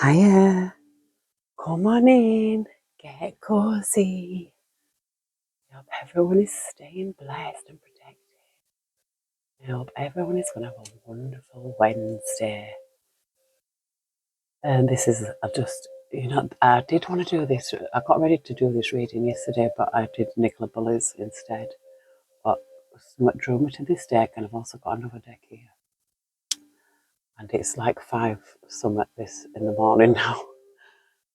Hiya, come on in, get cozy. I hope everyone is staying blessed and protected. I hope everyone is going to have a wonderful Wednesday. And this is I did want to do this. I got ready to do this reading yesterday, but I did Nicola Bullies instead. But what drew me to this deck, and I've also got another deck here. And it's like 5 some at this in the morning now.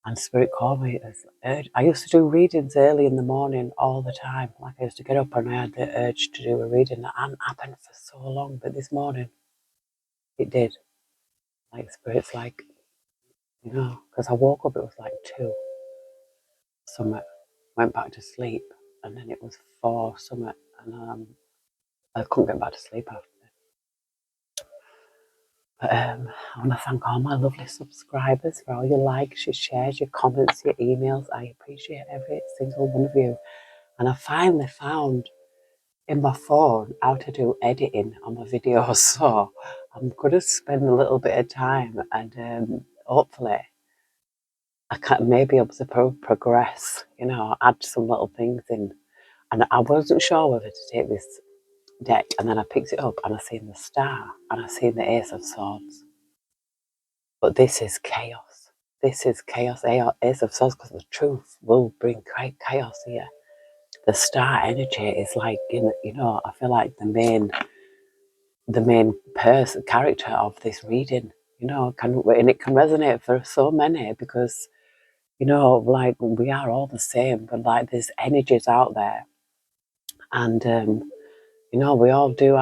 And Spirit called me. I used to do readings early in the morning all the time. Like I used to get up and I had the urge to do a reading. That hadn't happened for so long, but this morning it did. Like Spirit's like, because I woke up, it was like 2 something, went back to sleep, and then it was 4 something, and I couldn't get back to sleep after. But I want to thank all my lovely subscribers for all your likes, your shares, your comments, your emails. I appreciate every single one of you. And I finally found in my phone how to do editing on my videos, so I'm going to spend a little bit of time and hopefully I can maybe able to progress, add some little things in. And I wasn't sure whether to take this deck, and then I picked it up and I seen the star and I seen the Ace of Swords. But this is chaos. This is chaos. Ace of Swords, because the truth will bring great chaos here. The star energy is like, I feel like the main character of this reading, and it can resonate for so many because, like we are all the same, but like there's energies out there. And, we all do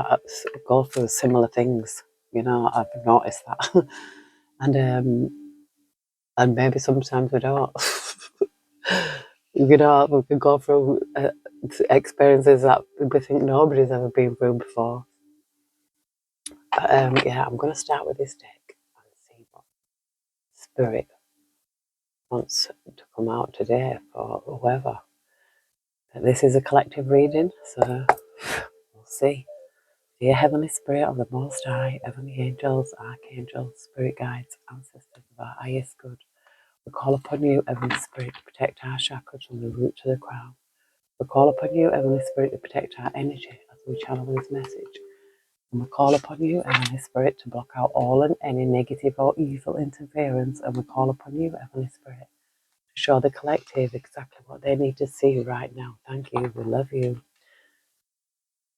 go through similar things, I've noticed that. And maybe sometimes we don't. We can go through experiences that we think nobody's ever been through before. But yeah, I'm going to start with this deck and see what Spirit wants to come out today for whoever. But this is a collective reading, so we'll see. Dear Heavenly Spirit of the Most High, Heavenly Angels, Archangels, Spirit Guides, Ancestors of our highest good, we call upon you, Heavenly Spirit, to protect our chakras from the root to the crown. We call upon you, Heavenly Spirit, to protect our energy as we channel this message. And we call upon you, Heavenly Spirit, to block out all and any negative or evil interference. And we call upon you, Heavenly Spirit, to show the collective exactly what they need to see right now. Thank you. We love you.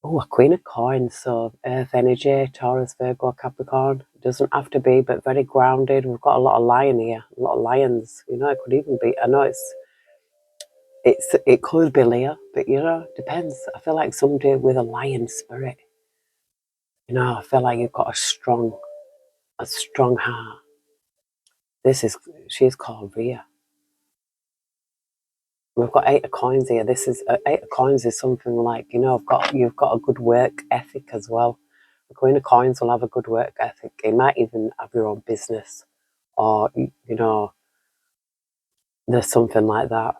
Oh, a Queen of Coins. So Earth energy, Taurus, Virgo, Capricorn. It doesn't have to be, but very grounded. We've got a lot of lion here, a lot of lions. It could even be, I know it could be Leo, but depends. I feel like somebody with a lion spirit. I feel like you've got a strong heart. She's called Rhea. We've got 8 of coins here. This is 8 of coins is something like, you've got a good work ethic as well. The Queen of Coins will have a good work ethic. You might even have your own business, or there's something like that.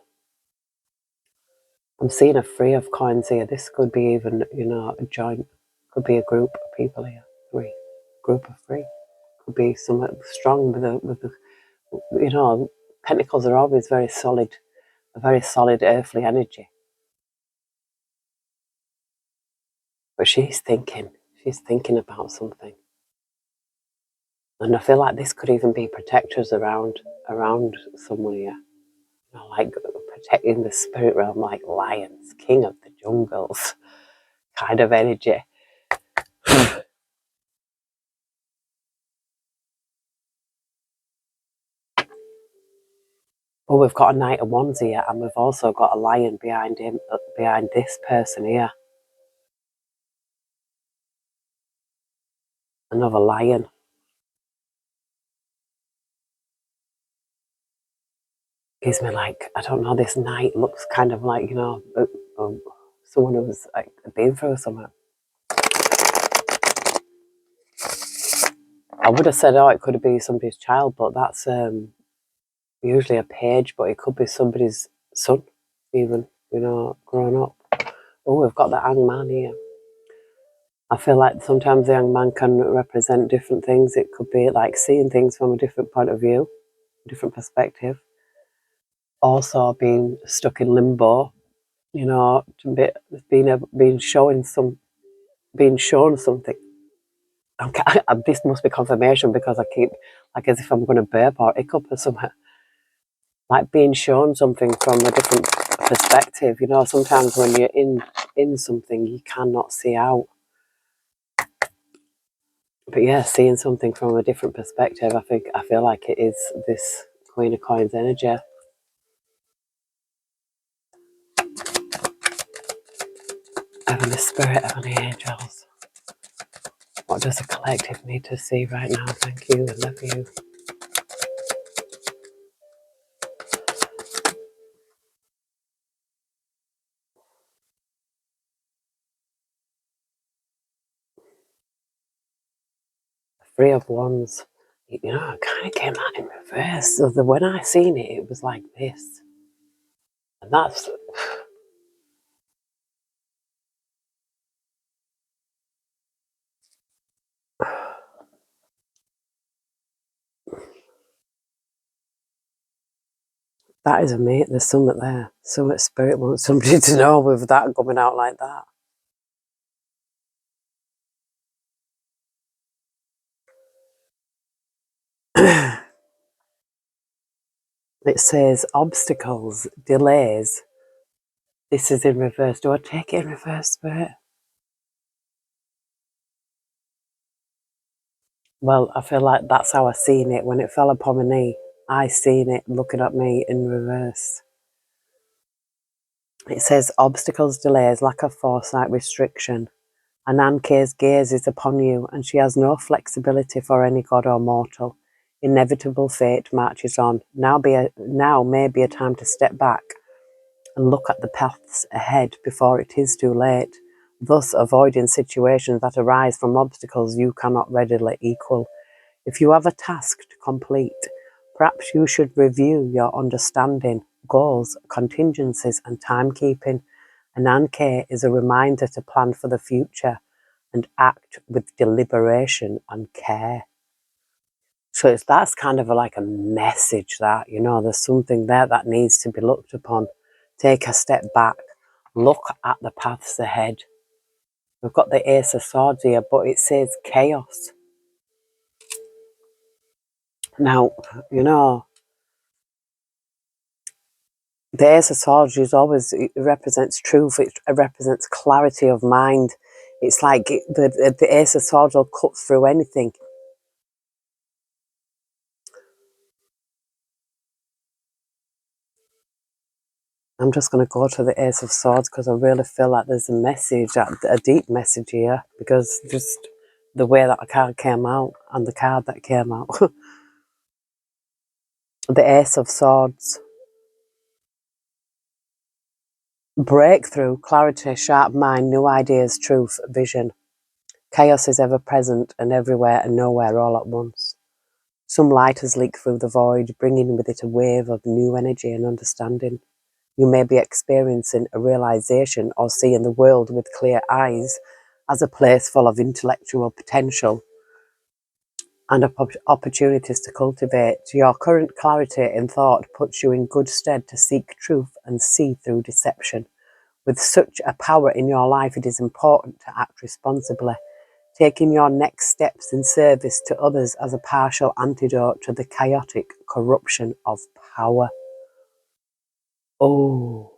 I'm seeing a 3 of coins here. This could be even, a joint, could be a group of people here. 3, group of 3, could be somewhat strong with the pentacles are always very solid, a very solid earthly energy. But she's thinking about something. And I feel like this could even be protectors around someone here. Like protecting the spirit realm, like lions, king of the jungles kind of energy. But we've got a Knight of Wands here, and we've also got a lion behind him, behind this person here. Another lion. Gives me like, I don't know, this knight looks kind of like, someone who's like been through something. I would have said, it could be somebody's child, but that's usually a page, but it could be somebody's son, even, growing up. Oh, we've got the hangman here. I feel like sometimes the hangman can represent different things. It could be like seeing things from a different point of view. different perspective. Also being stuck in limbo, you know, being shown something. This must be confirmation because I keep, like, as if I'm going to burp or hiccup or something. Like being shown something from a different perspective. You know, sometimes when you're in something, you cannot see out. But yeah, seeing something from a different perspective, I feel like it is this Queen of Coins energy. Heavenly Spirit, Heavenly Angels. What does the collective need to see right now? Thank you, I love you. Three of Wands. You know, it kind of came out in reverse. So when I seen it, it was like this. And that's... That is amazing. There's something there. So much spirit wants somebody to know with that coming out like that. It says obstacles, delays. This is in reverse. Do I take it in reverse, Spirit? Well, I feel like that's how I seen it. When it fell upon my knee, I seen it looking at me in reverse. It says obstacles, delays, lack of foresight, restriction. Ananke's gaze is upon you, and she has no flexibility for any god or mortal. Inevitable fate marches on. Now may be a time to step back and look at the paths ahead before it is too late, thus avoiding situations that arise from obstacles you cannot readily equal. If you have a task to complete, perhaps you should review your understanding, goals, contingencies, and timekeeping. Ananke is a reminder to plan for the future and act with deliberation and care. So that's kind of like a message that, you know, there's something there that needs to be looked upon. Take a step back, look at the paths ahead. We've got the Ace of Swords here, but it says chaos. Now, you know, the Ace of Swords is always, it represents truth, it represents clarity of mind. It's like the Ace of Swords will cut through anything. I'm just going to go to the Ace of Swords because I really feel like there's a message, a deep message here, because just the way that the card came out and the card that came out. The Ace of Swords. Breakthrough, clarity, sharp mind, new ideas, truth, vision. Chaos is ever present and everywhere and nowhere all at once. Some light has leaked through the void, bringing with it a wave of new energy and understanding. You may be experiencing a realization or seeing the world with clear eyes as a place full of intellectual potential and opportunities to cultivate. Your current clarity in thought puts you in good stead to seek truth and see through deception. With such a power in your life, it is important to act responsibly, taking your next steps in service to others as a partial antidote to the chaotic corruption of power. Oh.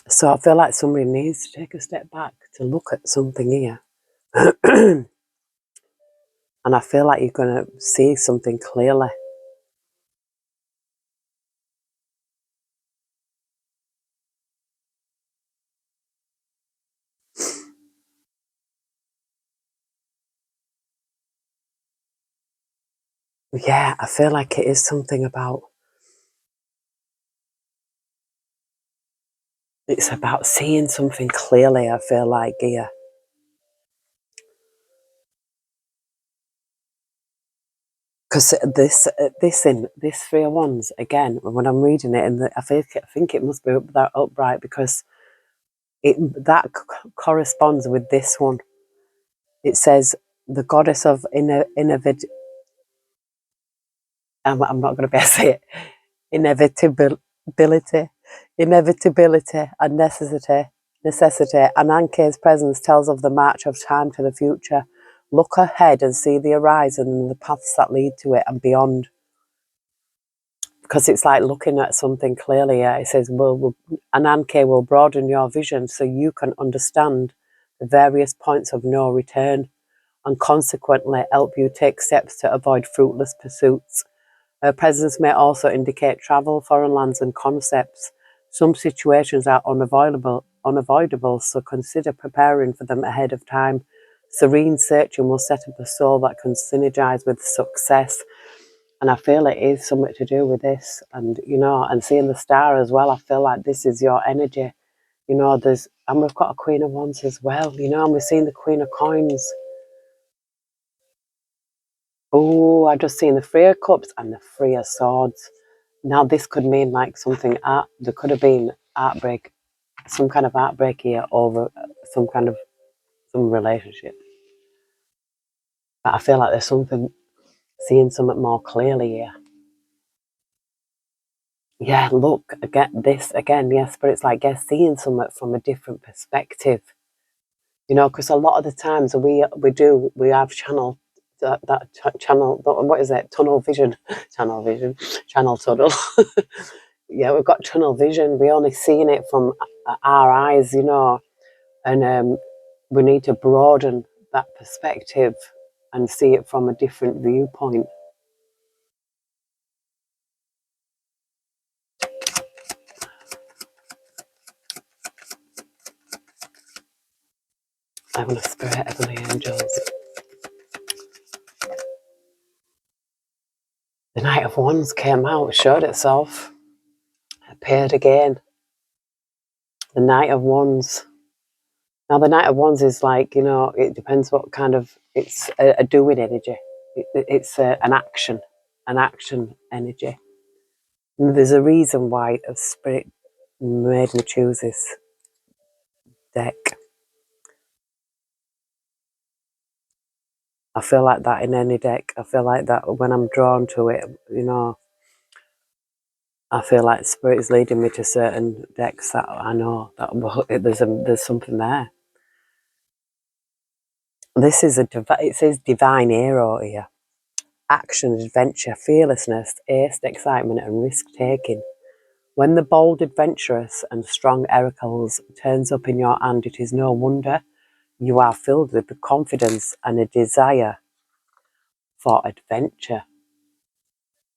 So I feel like somebody needs to take a step back to look at something here. And I feel like you're going to see something clearly. Yeah, I feel like it is something about, it's about seeing something clearly, I feel like here. Because this Three of Wands, again, when I'm reading it, and I think it must be that upright because that corresponds with this one. It says the goddess of I'm not going to be able to say it. Inevitability, and necessity. Ananke's presence tells of the march of time to the future. Look ahead and see the horizon and the paths that lead to it and beyond. Because it's like looking at something clearly. It says, Ananke will broaden your vision so you can understand the various points of no return and consequently help you take steps to avoid fruitless pursuits. Her presence may also indicate travel, foreign lands and concepts. Some situations are unavoidable, so consider preparing for them ahead of time. Serene searching will set up a soul that can synergize with success. And I feel it is something to do with this. And, and seeing the star as well, I feel like this is your energy. And we've got a Queen of Wands as well, and we've seen the Queen of Coins. Oh, I've just seen the Three of Cups and the Three of Swords. Now, this could mean like something, there could have been heartbreak, some kind of heartbreak here over some relationship. But I feel like there's seeing something more clearly here. Yeah, look, again, this again, yes, but it's like, seeing something from a different perspective. Because a lot of the times we have channel channel, what is it, tunnel vision. Channel tunnel. Yeah, we've got tunnel vision. We only seeing it from our eyes, and we need to broaden that perspective and see it from a different viewpoint. I want to spirit heavenly angels. The Knight of Wands came out, showed itself, appeared again. The Knight of Wands. Now, the Knight of Wands is like, it depends what kind of, it's a doing energy. It's an action energy. And there's a reason why a spirit made me choose this deck. I feel like that in any deck. I feel like that when I'm drawn to it, I feel like spirit is leading me to certain decks that I know that there's something there. This is it says divine hero here. Action, adventure, fearlessness, haste, excitement, and risk taking. When the bold, adventurous, and strong oracles turns up in your hand, it is no wonder you are filled with the confidence and a desire for adventure.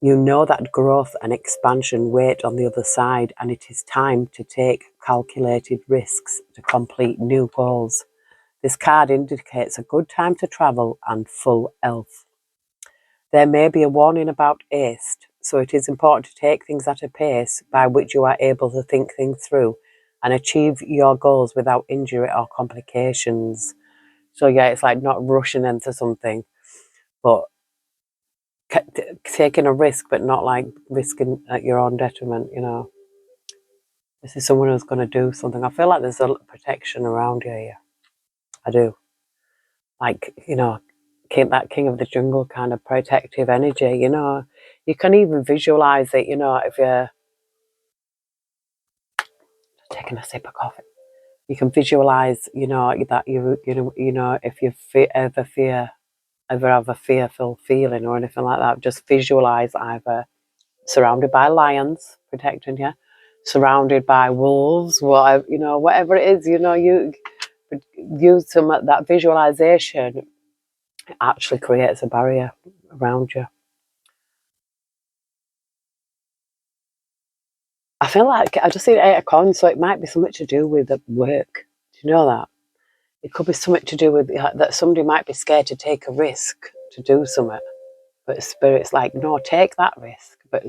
You know that growth and expansion wait on the other side, and it is time to take calculated risks to complete new goals. This card indicates a good time to travel and full health. There may be a warning about haste, so it is important to take things at a pace by which you are able to think things through and achieve your goals without injury or complications. So yeah, it's like not rushing into something, but taking a risk, but not like risking at your own detriment, This is someone who's going to do something. I feel like there's a protection around you here. I do. Like, keep that king of the jungle kind of protective energy, You can even visualize it, if you're taking a sip of coffee. You can visualize, that if you ever have a fearful feeling or anything like that, just visualize either surrounded by lions protecting you, surrounded by wolves, whatever it is, you use some of that visualization. It actually creates a barrier around you. I feel like I just see 8 of Coins, so it might be something to do with the work. Do you know that? It could be something to do with that somebody might be scared to take a risk to do something. But Spirit's like, no, take that risk, but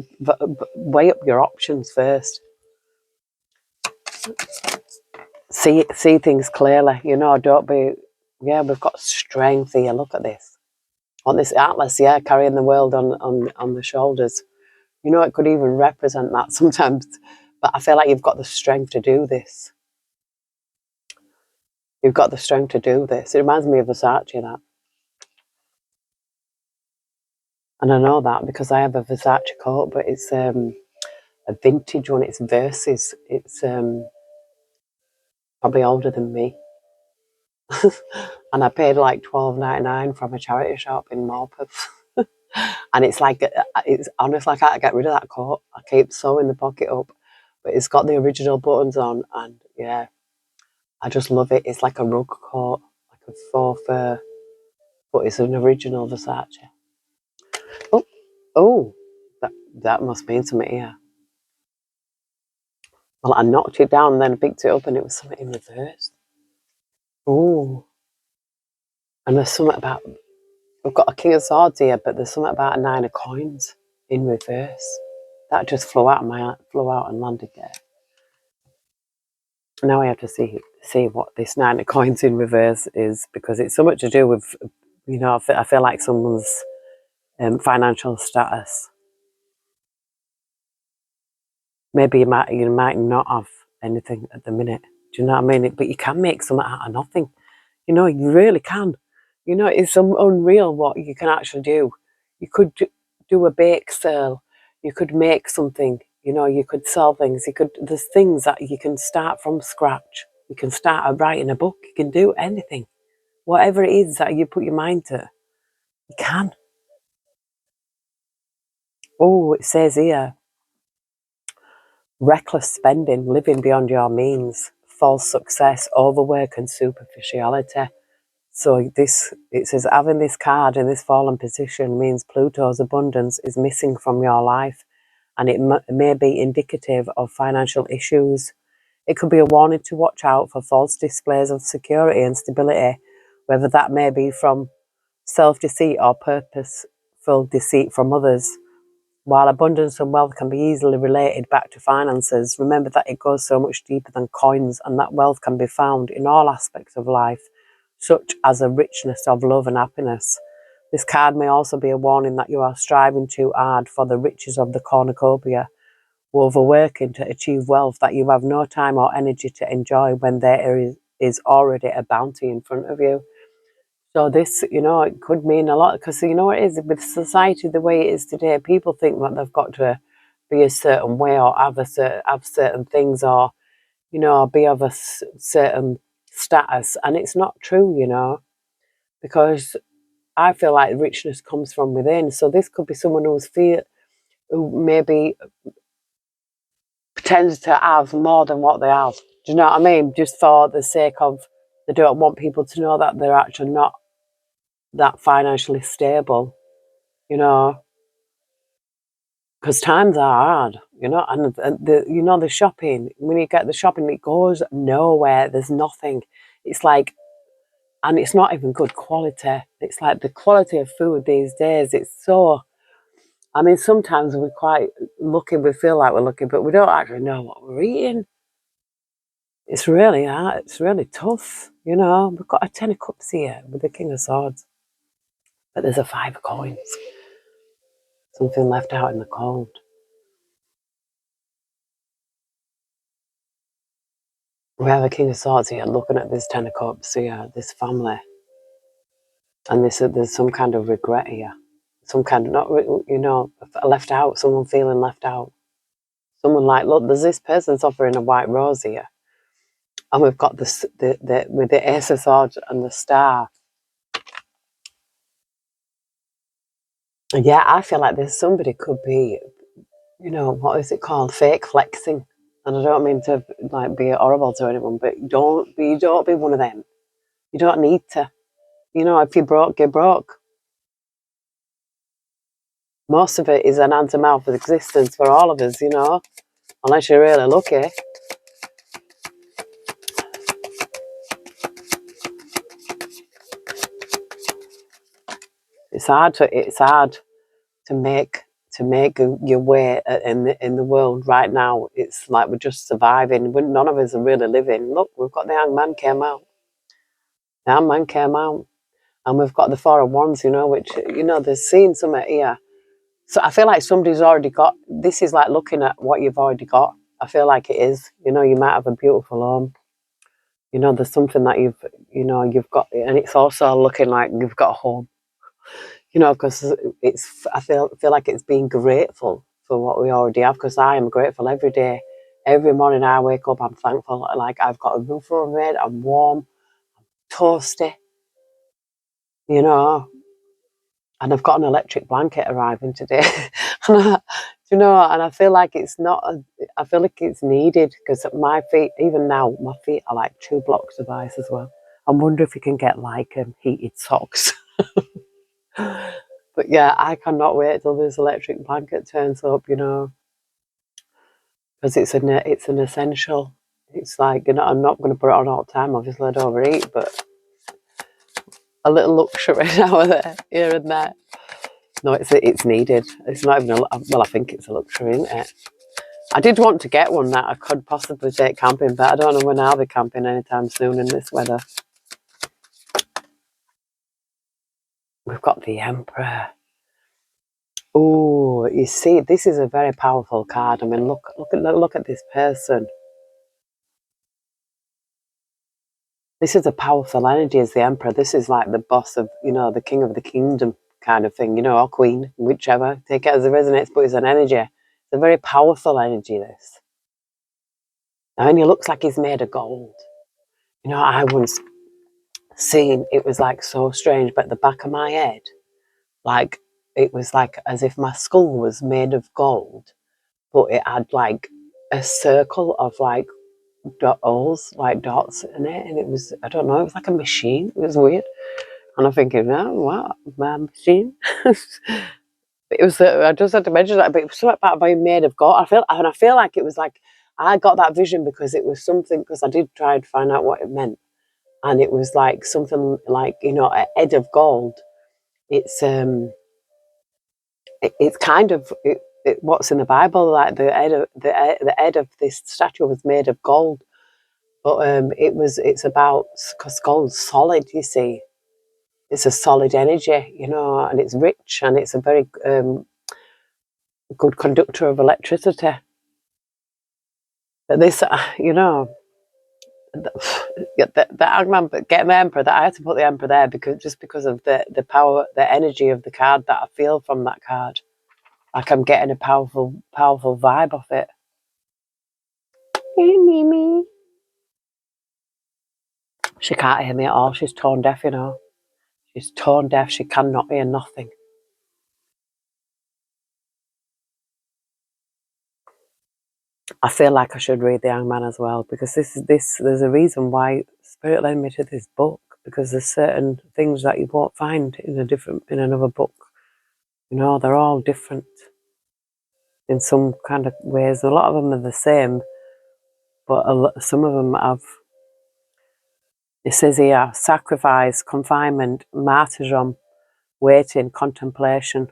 weigh up your options first. See things clearly, don't be, we've got strength here, look at this. On this atlas, carrying the world on the shoulders. It could even represent that sometimes, but I feel like you've got the strength to do this. You've got the strength to do this. It reminds me of Versace, that. And I know that because I have a Versace coat, but it's a vintage one. It's Versus. It's probably older than me. And I paid like $12.99 from a charity shop in Morpeth. And it's like, it's honestly, I can't get rid of that coat. I keep sewing the pocket up, but it's got the original buttons on, and yeah, I just love it. It's like a rug coat, like a faux fur, but it's an original Versace. Oh, oh, that must mean something here. Well, I knocked it down and then I picked it up and it was something in reverse. Oh, and there's something about, we've got a King of Swords here, but there's something about a Nine of Coins in reverse. That just flew out and landed there. Now I have to see what this Nine of Coins in reverse is, because it's so much to do with, I feel like someone's financial status. Maybe you might not have anything at the minute. Do you know what I mean? But you can make something out of nothing. You really can. It's unreal what you can actually do. You could do a bake sale. You could make something. You could sell things. There's things that you can start from scratch. You can start writing a book. You can do anything. Whatever it is that you put your mind to, you can. Oh, it says here, reckless spending, living beyond your means, false success, overwork and superficiality. So it says having this card in this fallen position means Pluto's abundance is missing from your life, and it may be indicative of financial issues. It could be a warning to watch out for false displays of security and stability, whether that may be from self-deceit or purposeful deceit from others. While abundance and wealth can be easily related back to finances, remember that it goes so much deeper than coins, and that wealth can be found in all aspects of life, such as a richness of love and happiness. This card may also be a warning that you are striving too hard for the riches of the cornucopia, overworking to achieve wealth that you have no time or energy to enjoy when there is already a bounty in front of you. So this, it could mean a lot, because you know what it is with society the way it is today. People think that they've got to be a certain way or have certain things, or be of a certain status, and it's not true, because I feel like richness comes from within. So this could be someone who maybe pretends to have more than what they have. Do you know what I mean? Just for the sake of, they don't want people to know that they're actually not that financially stable, because times are hard, and the shopping, when you get the shopping, it goes nowhere. There's nothing. It's like, and it's not even good quality. It's like the quality of food these days, it's so, sometimes we're quite lucky, we feel like we're lucky, but we don't actually know what we're eating. It's really hard, it's really tough, we've got a 10 of cups here with the King of Swords, but there's a 5 of coins, something left out in the cold. We have a King of Swords here looking at this 10 of cups here, this family, and there's some kind of regret here, some kind of, not left out, someone feeling left out, someone like, look, there's this person's offering a white rose here, and we've got this with the Ace of Swords and the Star. And yeah, I feel like there's somebody could be, what is it called, fake flexing. And I don't mean to like be horrible to anyone, but don't be one of them. You don't need to. If you're broke, you're broke. Most of it is an hand-to-mouth existence for all of us, unless you're really lucky. It's hard to make your way in the world right now. It's like we're just surviving. None of us are really living. Look, we've got the Hangman came out. The Hangman came out. And we've got the 4 of Wands, which, there's seen something here. So I feel like somebody's already got, this is like looking at what you've already got. I feel like it is. You might have a beautiful home. There's something that you've got, and it's also looking like you've got a home. you know, because I feel like it's being grateful for what we already have, because I am grateful every day. Every morning I wake up, I'm thankful. Like, I've got a roof over my head, I'm warm, toasty, you know, and I've got an electric blanket arriving today. You know, and I feel like it's not, I feel like it's needed, because my feet, even now, my feet are like 2 blocks of ice as well. I wonder if you can get like heated socks. But yeah, I cannot wait till this electric blanket turns up, you know, because it's an essential. It's like, you know, I'm not going to put it on all the time. Obviously, I don't overeat, but a little luxury now and there, here and there. No, it's needed. It's not even well, I think it's a luxury, isn't it? I did want to get one that I could possibly take camping, but I don't know when I'll be camping anytime soon in this weather. We've got the Emperor. Oh, you see, this is a very powerful card. I mean, look at this person. This is a powerful energy as the Emperor. This is like the boss of, you know, the king of the kingdom kind of thing, you know, or queen, whichever. Take it as it resonates, but it's an energy. It's a very powerful energy, this. And he looks like he's made of gold. You know, I once seen, it was like so strange, but at the back of my head, like, it was like as if my skull was made of gold, but it had like a circle of like holes, like dots in it. And it was, I don't know, it was like a machine. It was weird. And I'm thinking, oh, what? My machine? It was, I just had to mention that, but it was something about being made of gold. I feel like it was like, I got that vision because it was something, because I did try to find out what it meant. And it was like something like, you know, a head of gold. It's it's kind of what's in the Bible, like the head of this statue was made of gold. But it's about, because gold's solid, you see. It's a solid energy, you know, and it's rich, and it's a very good conductor of electricity. But this, you know, the Hangman, but getting the Emperor, that I had to put the Emperor there because of the power, the energy of the card that I feel from that card. Like, I'm getting a powerful vibe off it. Me. She can't hear me at all. She's tone deaf, you know. She's tone deaf. She cannot hear nothing. I feel like I should read the Hangman as well, because there's a reason why Spirit led me to this book, because there's certain things that you won't find in another book. You know, they're all different in some kind of ways. A lot of them are the same, but some of them have. It says here: sacrifice, confinement, martyrdom, waiting, contemplation.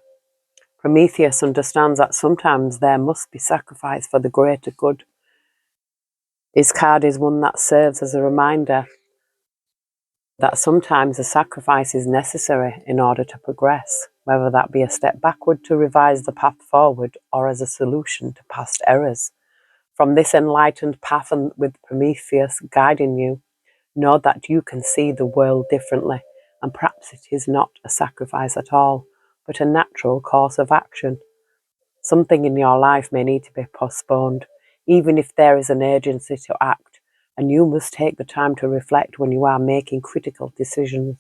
Prometheus understands that sometimes there must be sacrifice for the greater good. His card is one that serves as a reminder that sometimes a sacrifice is necessary in order to progress, whether that be a step backward to revise the path forward or as a solution to past errors. From this enlightened path, and with Prometheus guiding you, know that you can see the world differently, and perhaps it is not a sacrifice at all, but a natural course of action. Something in your life may need to be postponed, even if there is an urgency to act, and you must take the time to reflect when you are making critical decisions.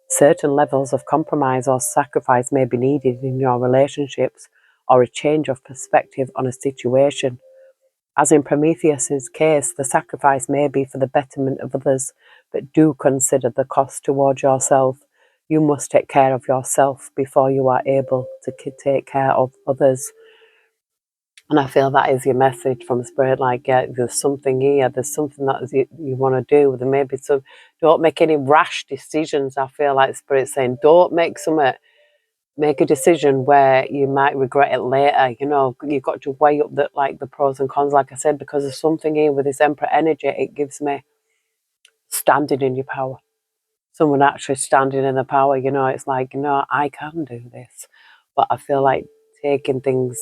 Certain levels of compromise or sacrifice may be needed in your relationships, or a change of perspective on a situation. As in Prometheus's case, the sacrifice may be for the betterment of others, but do consider the cost towards yourself. You must take care of yourself before you are able to take care of others. And I feel that is your message from Spirit. Like, yeah, there's something here. There's something that you want to do. There may be some. Don't make any rash decisions. I feel like Spirit's saying, don't make a decision where you might regret it later. You know, you've got to weigh up the pros and cons. Like I said, because there's something here with this Emperor energy. It gives me standing in your power. Someone actually standing in the power. You know, it's like, no, I can do this. But I feel like taking things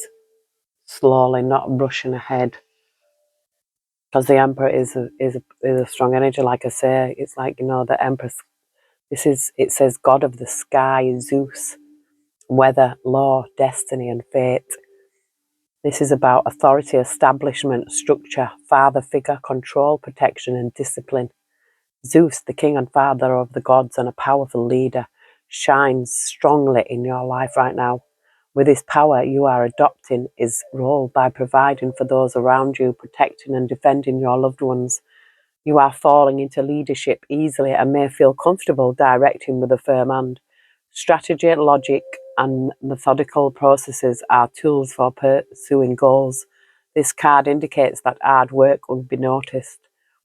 slowly, not rushing ahead, because the Emperor is a strong energy. Like I say, it's like, you know, the Empress. It says God of the sky, Zeus. weather, law, destiny, and fate. This is about authority, establishment, structure, father figure, control, protection, and discipline. Zeus, the king and father of the gods and a powerful leader, shines strongly in your life right now. With his power, you are adopting his role by providing for those around you, protecting and defending your loved ones. You are falling into leadership easily and may feel comfortable directing with a firm hand. Strategy, logic, and methodical processes are tools for pursuing goals. This card indicates that hard work will be noticed,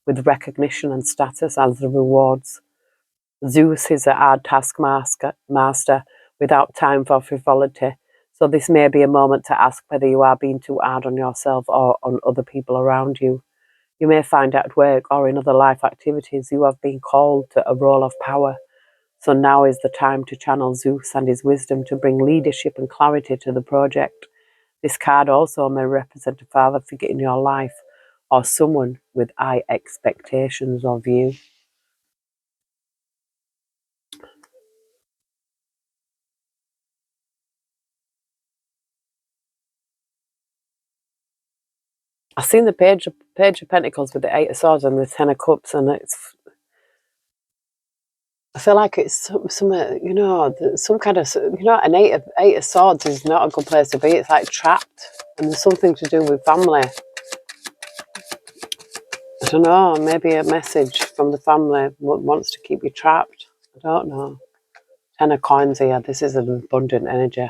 with recognition and status as the rewards. Zeus is a hard taskmaster without time for frivolity, so this may be a moment to ask whether you are being too hard on yourself or on other people around you. You may find at work or in other life activities you have been called to a role of power. So now is the time to channel Zeus and his wisdom to bring leadership and clarity to the project. This card also may represent a father figure in your life or someone with high expectations of you. I've seen the page of Pentacles with the Eight of Swords and the Ten of Cups, and I feel like it's some some kind of, an eight of Swords is not a good place to be. It's like trapped, and there's something to do with family. I don't know, maybe a message from the family wants to keep you trapped. I don't know. Ten of Coins here. This is an abundant energy.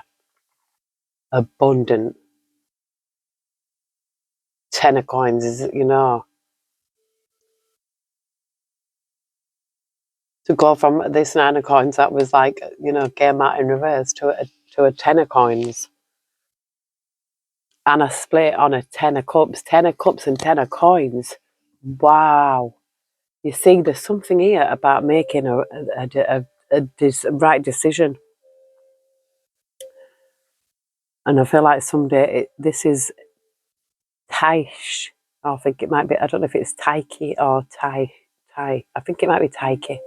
Abundant. Ten of Coins is, to go from this Nine of Coins that was like, came out in reverse to a Ten of Coins. And a split on a Ten of Cups. Ten of Cups and Ten of Coins. Wow. You see, there's something here about making a right decision. And I feel like someday this is Taish. I think it might be, I don't know if it's Taiki or Tai. I think it might be Taiki.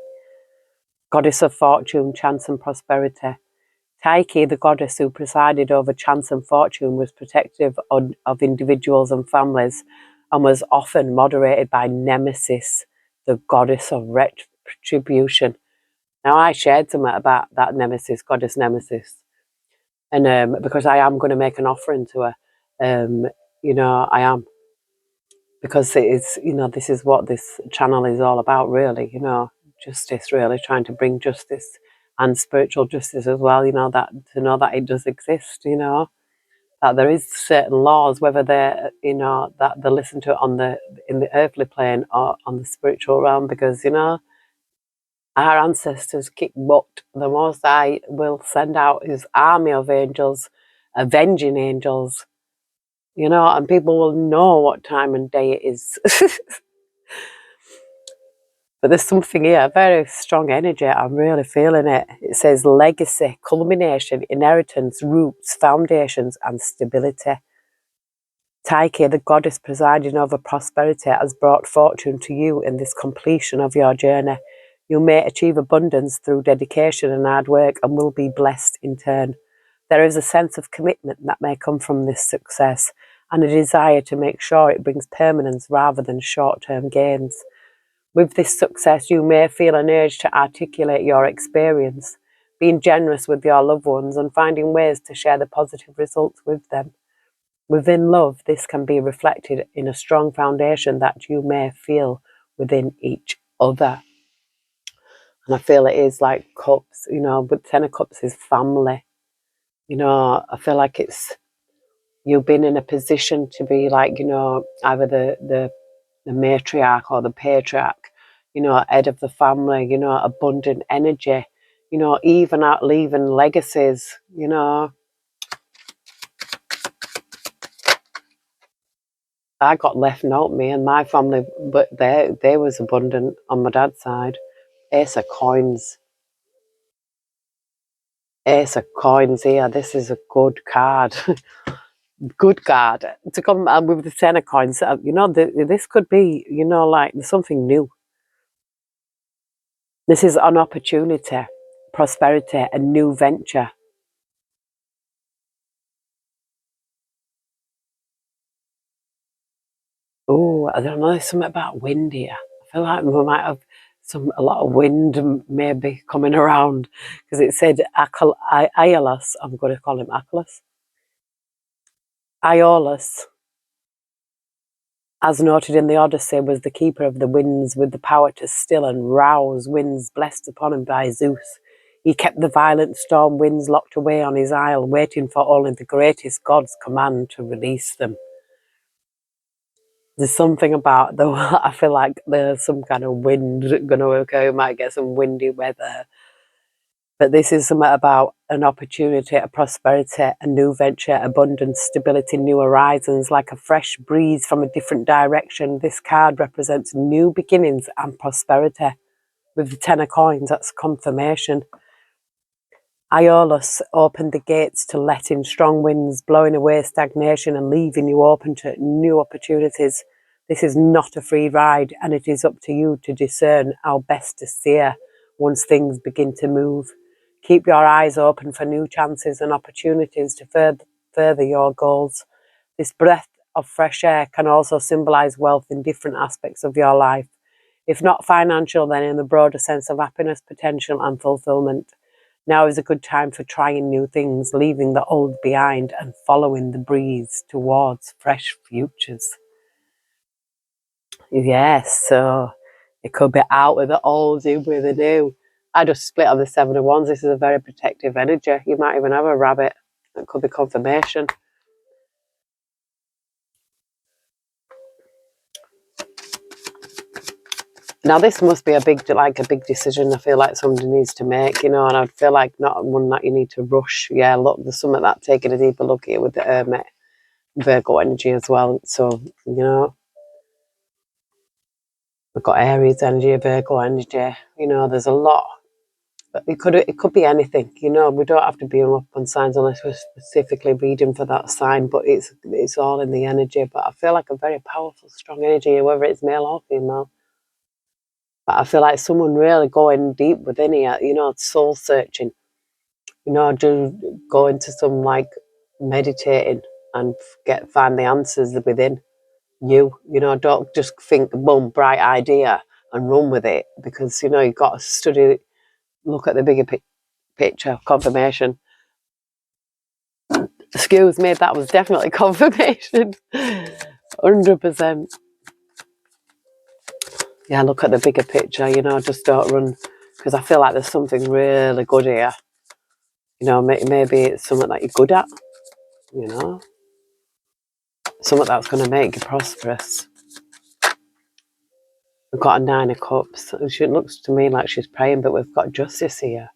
Goddess of fortune, chance and prosperity. Taiki, the goddess who presided over chance and fortune, was protective of individuals and families and was often moderated by Nemesis, the goddess of retribution. Now, I shared something about that Nemesis, goddess Nemesis, and because I am going to make an offering to her, I am, because it is, this is what this channel is all about, really, justice, really trying to bring justice and spiritual justice as well, that to know that it does exist, that there is certain laws, whether they're, that they listen to it in the earthly plane or on the spiritual realm, because, our ancestors kick butt. The Most High will send out his army of angels, avenging angels, and people will know what time and day it is. But there's something here, very strong energy. I'm really feeling it. It says legacy, culmination, inheritance, roots, foundations, and stability. Taiki, the goddess presiding over prosperity, has brought fortune to you in this completion of your journey. You may achieve abundance through dedication and hard work and will be blessed in turn. There is a sense of commitment that may come from this success and a desire to make sure it brings permanence rather than short-term gains. With this success, you may feel an urge to articulate your experience, being generous with your loved ones and finding ways to share the positive results with them. Within love, this can be reflected in a strong foundation that you may feel within each other. And I feel it is like cups, but Ten of Cups is family. I feel like it's you've been in a position to be like, either the matriarch or the patriarch, head of the family, abundant energy, even out leaving legacies, I got left out, me and my family, but they was abundant on my dad's side. Ace of Coins. Ace of Coins here. This is a good card. Good card. To come with the Ten of Coins, this could be, like something new. This is an opportunity, prosperity, a new venture. Oh, I don't know. There's something about wind here. I feel like we might have a lot of wind maybe coming around because it said Aeolus. I'm going to call him Aeolus. Aeolus, as noted in the Odyssey, was the keeper of the winds with the power to still and rouse winds blessed upon him by Zeus. He kept the violent storm winds locked away on his isle, waiting for only the greatest god's command to release them. There's something about the I feel like there's some kind of wind going to occur. We might get some windy weather. But this is something about an opportunity, a prosperity, a new venture, abundance, stability, new horizons, like a fresh breeze from a different direction. This card represents new beginnings and prosperity. With the 10 of coins, that's confirmation. Aeolus opened the gates to let in strong winds, blowing away stagnation and leaving you open to new opportunities. This is not a free ride, and it is up to you to discern how best to steer once things begin to move. Keep your eyes open for new chances and opportunities to further your goals. This breath of fresh air can also symbolize wealth in different aspects of your life. If not financial, then in the broader sense of happiness, potential, and fulfillment. Now is a good time for trying new things, leaving the old behind and following the breeze towards fresh futures. Yes, so it could be out with the old, in with the new. I just split on the 7 of Wands. This is a very protective energy. You might even have a rabbit. It could be confirmation. Now this must be a big decision. I feel like somebody needs to make, and I feel like not one that you need to rush. Yeah, look, there's something that taking a deeper look here with the Hermit Virgo energy as well. So we've got Aries energy, Virgo energy. There's a lot. But it could be anything. We don't have to be up on signs unless we're specifically reading for that sign. But it's all in the energy. But I feel like a very powerful, strong energy, whether it's male or female. But I feel like someone really going deep within here, soul searching, just go into some meditating and find the answers within you. Don't just think, boom, bright idea and run with it because, you've got to study, look at the bigger picture, confirmation. Excuse me, that was definitely confirmation. 100%. Yeah, look at the bigger picture, just don't run because I feel like there's something really good here. Maybe it's something that you're good at, something that's going to make you prosperous. We've got a 9 of Cups. She looks to me like she's praying, but we've got Justice here.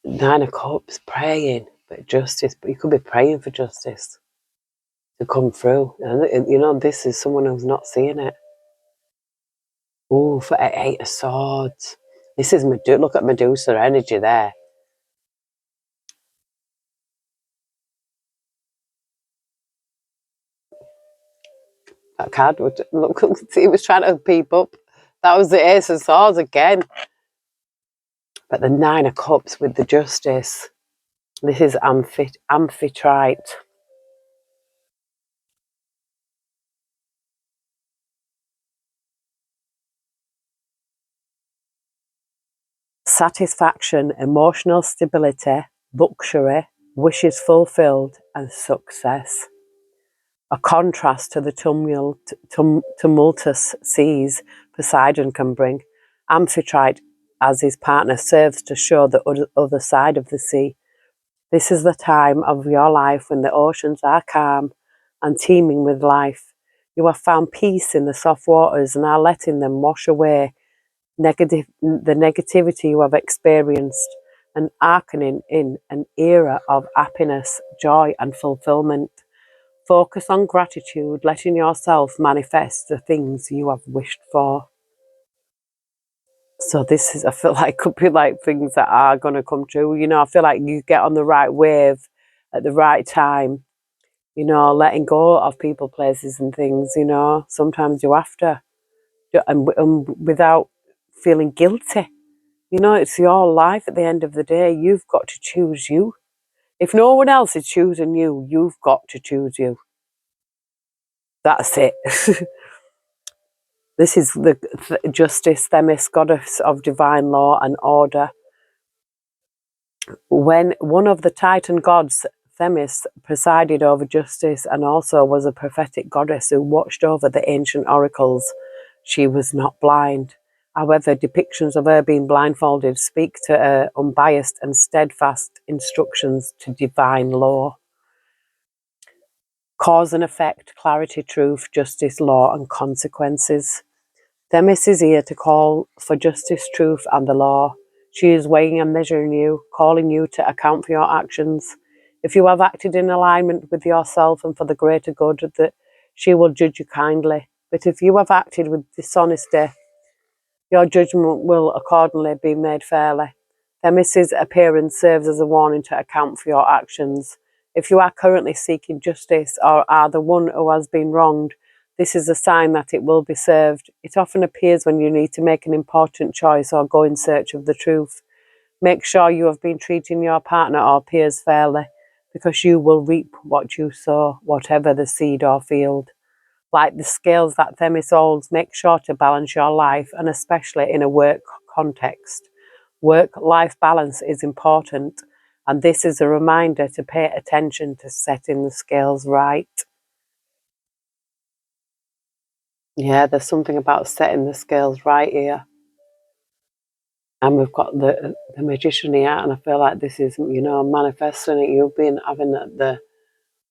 9 of Cups, praying, but justice. But you could be praying for justice to come through. And, this is someone who's not seeing it. Ooh, for 8 of Swords. This is Medusa. Look at Medusa energy there. That card would look. He was trying to peep up. That was the Ace of Swords again. But the 9 of Cups with the Justice. This is Amphitrite. Satisfaction, emotional stability, luxury, wishes fulfilled, and success. A contrast to the tumultuous seas Poseidon can bring. Amphitrite, as his partner, serves to show the other side of the sea. This is the time of your life when the oceans are calm and teeming with life. You have found peace in the soft waters and are letting them wash away the negativity you have experienced, and arcing in an era of happiness, joy, and fulfillment. Focus on gratitude, letting yourself manifest the things you have wished for. So this is, I feel like, could be like things that are going to come true. I feel like you get on the right wave at the right time, letting go of people, places and things, sometimes you have to, and without feeling guilty. It's your life at the end of the day. You've got to choose you. If no one else is choosing you, you've got to choose you. That's it. This is the Justice, Themis, goddess of divine law and order. When one of the Titan gods, Themis, presided over justice and also was a prophetic goddess who watched over the ancient oracles, she was not blind. However, depictions of her being blindfolded speak to her unbiased and steadfast instructions to divine law. Cause and effect, clarity, truth, justice, law, and consequences. Themis is here to call for justice, truth, and the law. She is weighing and measuring you, calling you to account for your actions. If you have acted in alignment with yourself and for the greater good, that she will judge you kindly. But if you have acted with dishonesty, your judgment will accordingly be made fairly. Themis's appearance serves as a warning to account for your actions. If you are currently seeking justice or are the one who has been wronged, this is a sign that it will be served. It often appears when you need to make an important choice or go in search of the truth. Make sure you have been treating your partner or peers fairly, because you will reap what you sow, whatever the seed or field. Like the scales that Themis holds, make sure to balance your life, and especially in a work context. Work-life balance is important, and this is a reminder to pay attention to setting the scales right. Yeah, there's something about setting the scales right here. And we've got the magician here, and I feel like this is, manifesting it. You've been having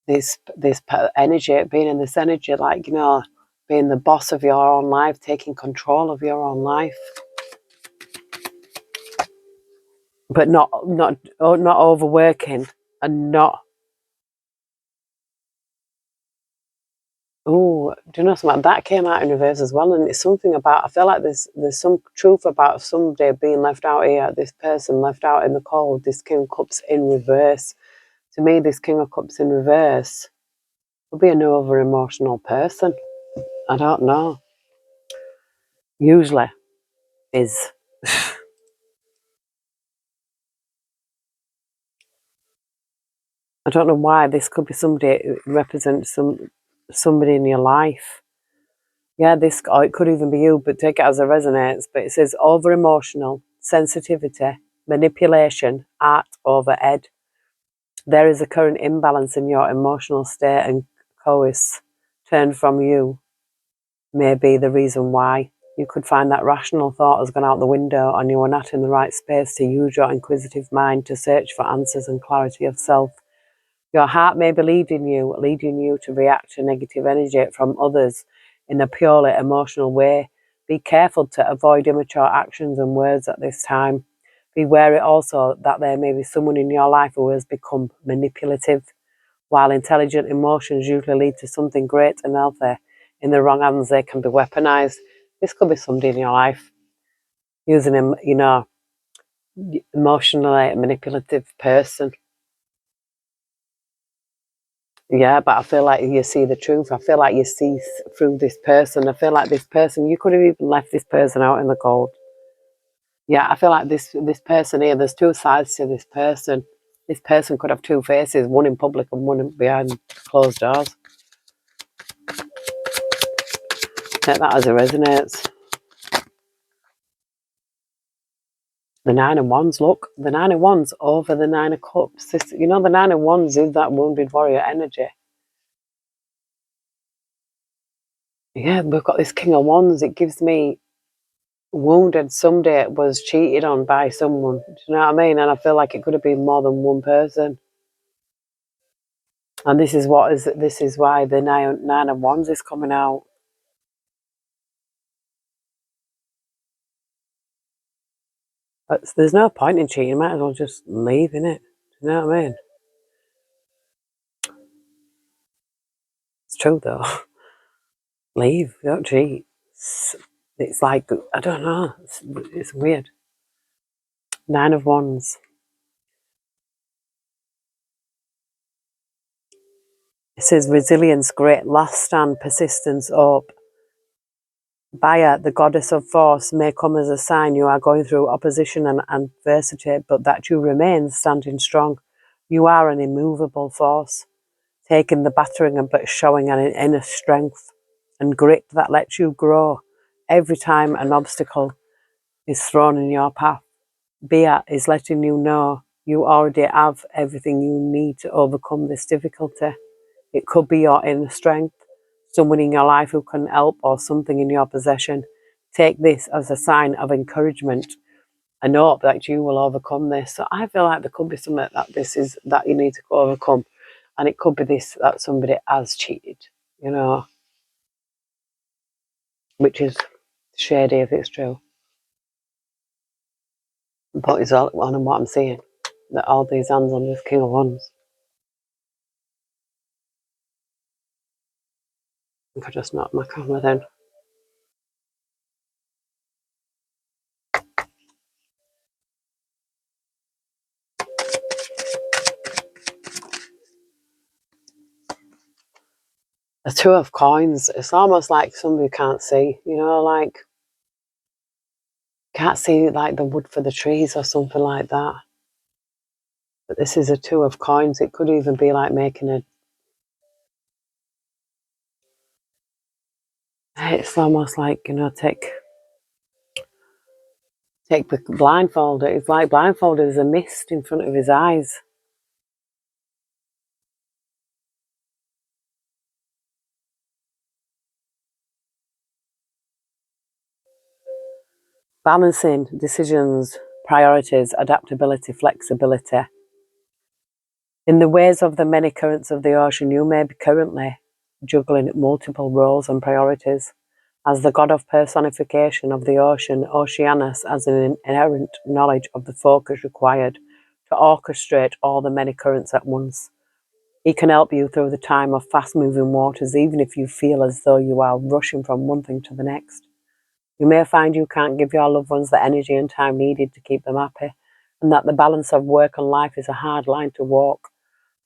this energy, being in this energy, like, being the boss of your own life, taking control of your own life. But not overworking and not. Oh, do you know something? That came out in reverse as well, and it's something about. I feel like there's some truth about somebody being left out here. This person left out in the cold. This King of Cups in reverse. To me, this King of Cups in reverse would be an over emotional person. I don't know. Usually, is. I don't know why. This could be somebody who represents somebody in your life. Yeah, or it could even be you, but take it as it resonates. But it says over emotional, sensitivity, manipulation, art over ed. There is a current imbalance in your emotional state, and coerce turned from you may be the reason why. You could find that rational thought has gone out the window and you are not in the right space to use your inquisitive mind to search for answers and clarity of self. Your heart may be leading you to react to negative energy from others in a purely emotional way. Be careful to avoid immature actions and words at this time. Be wary also that there may be someone in your life who has become manipulative. While intelligent emotions usually lead to something great and healthy, in the wrong hands they can be weaponized. This could be somebody in your life using an emotionally manipulative person. Yeah, but I feel like you see the truth. I feel like you see through this person. I feel like this person, you could have even left this person out in the cold. Yeah, I feel like this person here, there's two sides to this person. This person could have two faces, one in public and one behind closed doors. Take that as it resonates. The Nine of Wands, look. The Nine of Wands over the Nine of Cups. This, the Nine of Wands is that wounded warrior energy. Yeah, we've got this King of Wands. It gives me wounded. Somebody was cheated on by someone. Do you know what I mean? And I feel like it could have been more than one person. And this is why the Nine of Wands is coming out. But there's no point in cheating. You might as well just leave, innit? Do you know what I mean? It's true though. Leave. Don't cheat. It's like, I don't know. It's weird. Nine of Wands. It says resilience, great last stand, persistence, hope. Baya, the goddess of force, may come as a sign you are going through opposition and adversity, but that you remain standing strong. You are an immovable force. taking the battering but showing an inner strength and grit that lets you grow every time an obstacle is thrown in your path. Bia is letting you know you already have everything you need to overcome this difficulty. It could be your inner strength, someone in your life who can help, or something in your possession. Take this as a sign of encouragement and hope that you will overcome this. So I feel like there could be something that you need to overcome. And it could be this, that somebody has cheated, you know, which is shady if it's true. But it's all on what I'm seeing. That all these hands on this King of Wands. I think I just knocked my camera then. The Two of Coins. It's almost like somebody can't see, you know, like can't see like the wood for the trees or something like that. But this is a Two of Coins. It could even be like making a. It's almost like, you know, take the blindfold. It's like blindfolded. There's a mist in front of his eyes. Balancing decisions, priorities, adaptability, flexibility. In the ways of the many currents of the ocean, you may be currently juggling multiple roles and priorities. As the god of personification of the ocean, Oceanus has an inherent knowledge of the focus required to orchestrate all the many currents at once. He can help you through the time of fast-moving waters, even if you feel as though you are rushing from one thing to the next. You may find you can't give your loved ones the energy and time needed to keep them happy, and that the balance of work and life is a hard line to walk.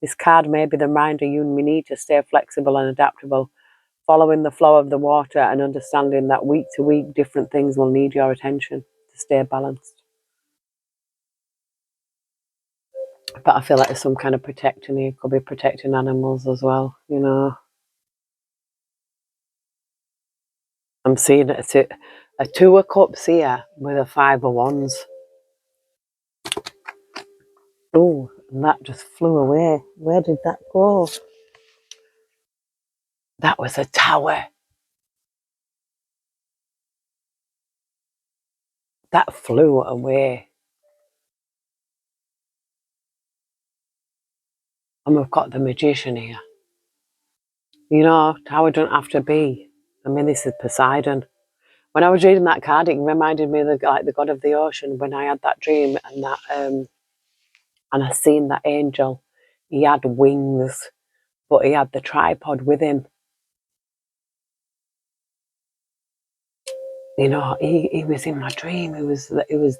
This card may be the reminder you need to stay flexible and adaptable, following the flow of the water and understanding that week to week different things will need your attention to stay balanced. But I feel like there's some kind of protecting here. Could be protecting animals as well, you know. I'm seeing a Two of Cups here with a Five of Wands. Oh, and that just flew away. Where did that go? That was a Tower. That flew away. And we've got the Magician here. You know, Tower don't have to be. I mean, this is Poseidon. When I was reading that card, it reminded me of the god of the ocean when I had that dream and that and I seen that angel. He had wings, but he had the tripod with him. You know, he was in my dream. He was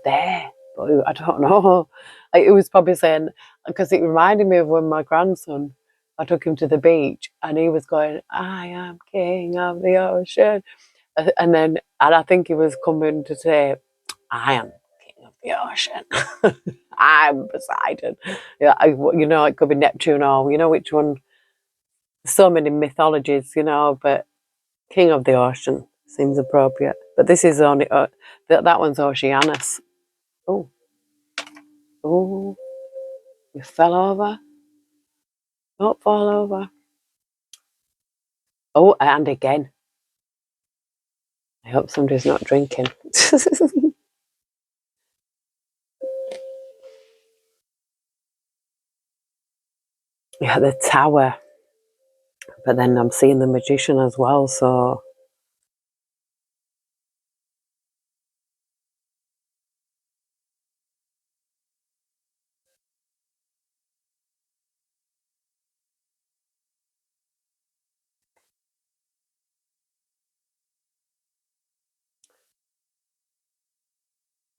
there, but I don't know. It was probably saying, because it reminded me of when my grandson, I took him to the beach and he was going, "I am king of the ocean," and I think he was coming to say, "I am king of the ocean." I'm Poseidon. Yeah, you know, it could be Neptune or you know which one. So many mythologies, you know, but king of the ocean seems appropriate. But this is only that one's Oceanus. Oh, oh, you fell over. Don't fall over. Oh, and again. I hope somebody's not drinking. Yeah, the Tower. But then I'm seeing the Magician as well, so.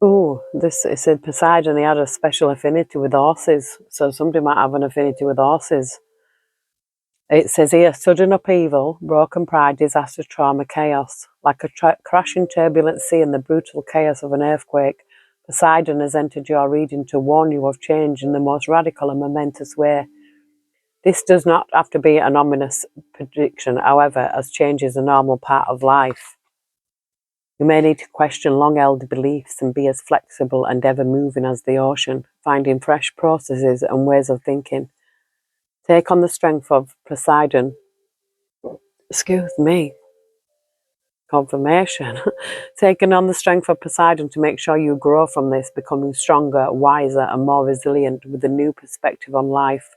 Oh, this it said Poseidon, he had a special affinity with horses. So somebody might have an affinity with horses. It says here, sudden upheaval, broken pride, disaster, trauma, chaos. Like a crashing turbulent sea in the brutal chaos of an earthquake, Poseidon has entered your reading to warn you of change in the most radical and momentous way. This does not have to be an ominous prediction, however, as change is a normal part of life. You may need to question long-held beliefs and be as flexible and ever-moving as the ocean, finding fresh processes and ways of thinking. Take on the strength of Poseidon. Excuse me. Confirmation. Taking on the strength of Poseidon to make sure you grow from this, becoming stronger, wiser, and more resilient with a new perspective on life.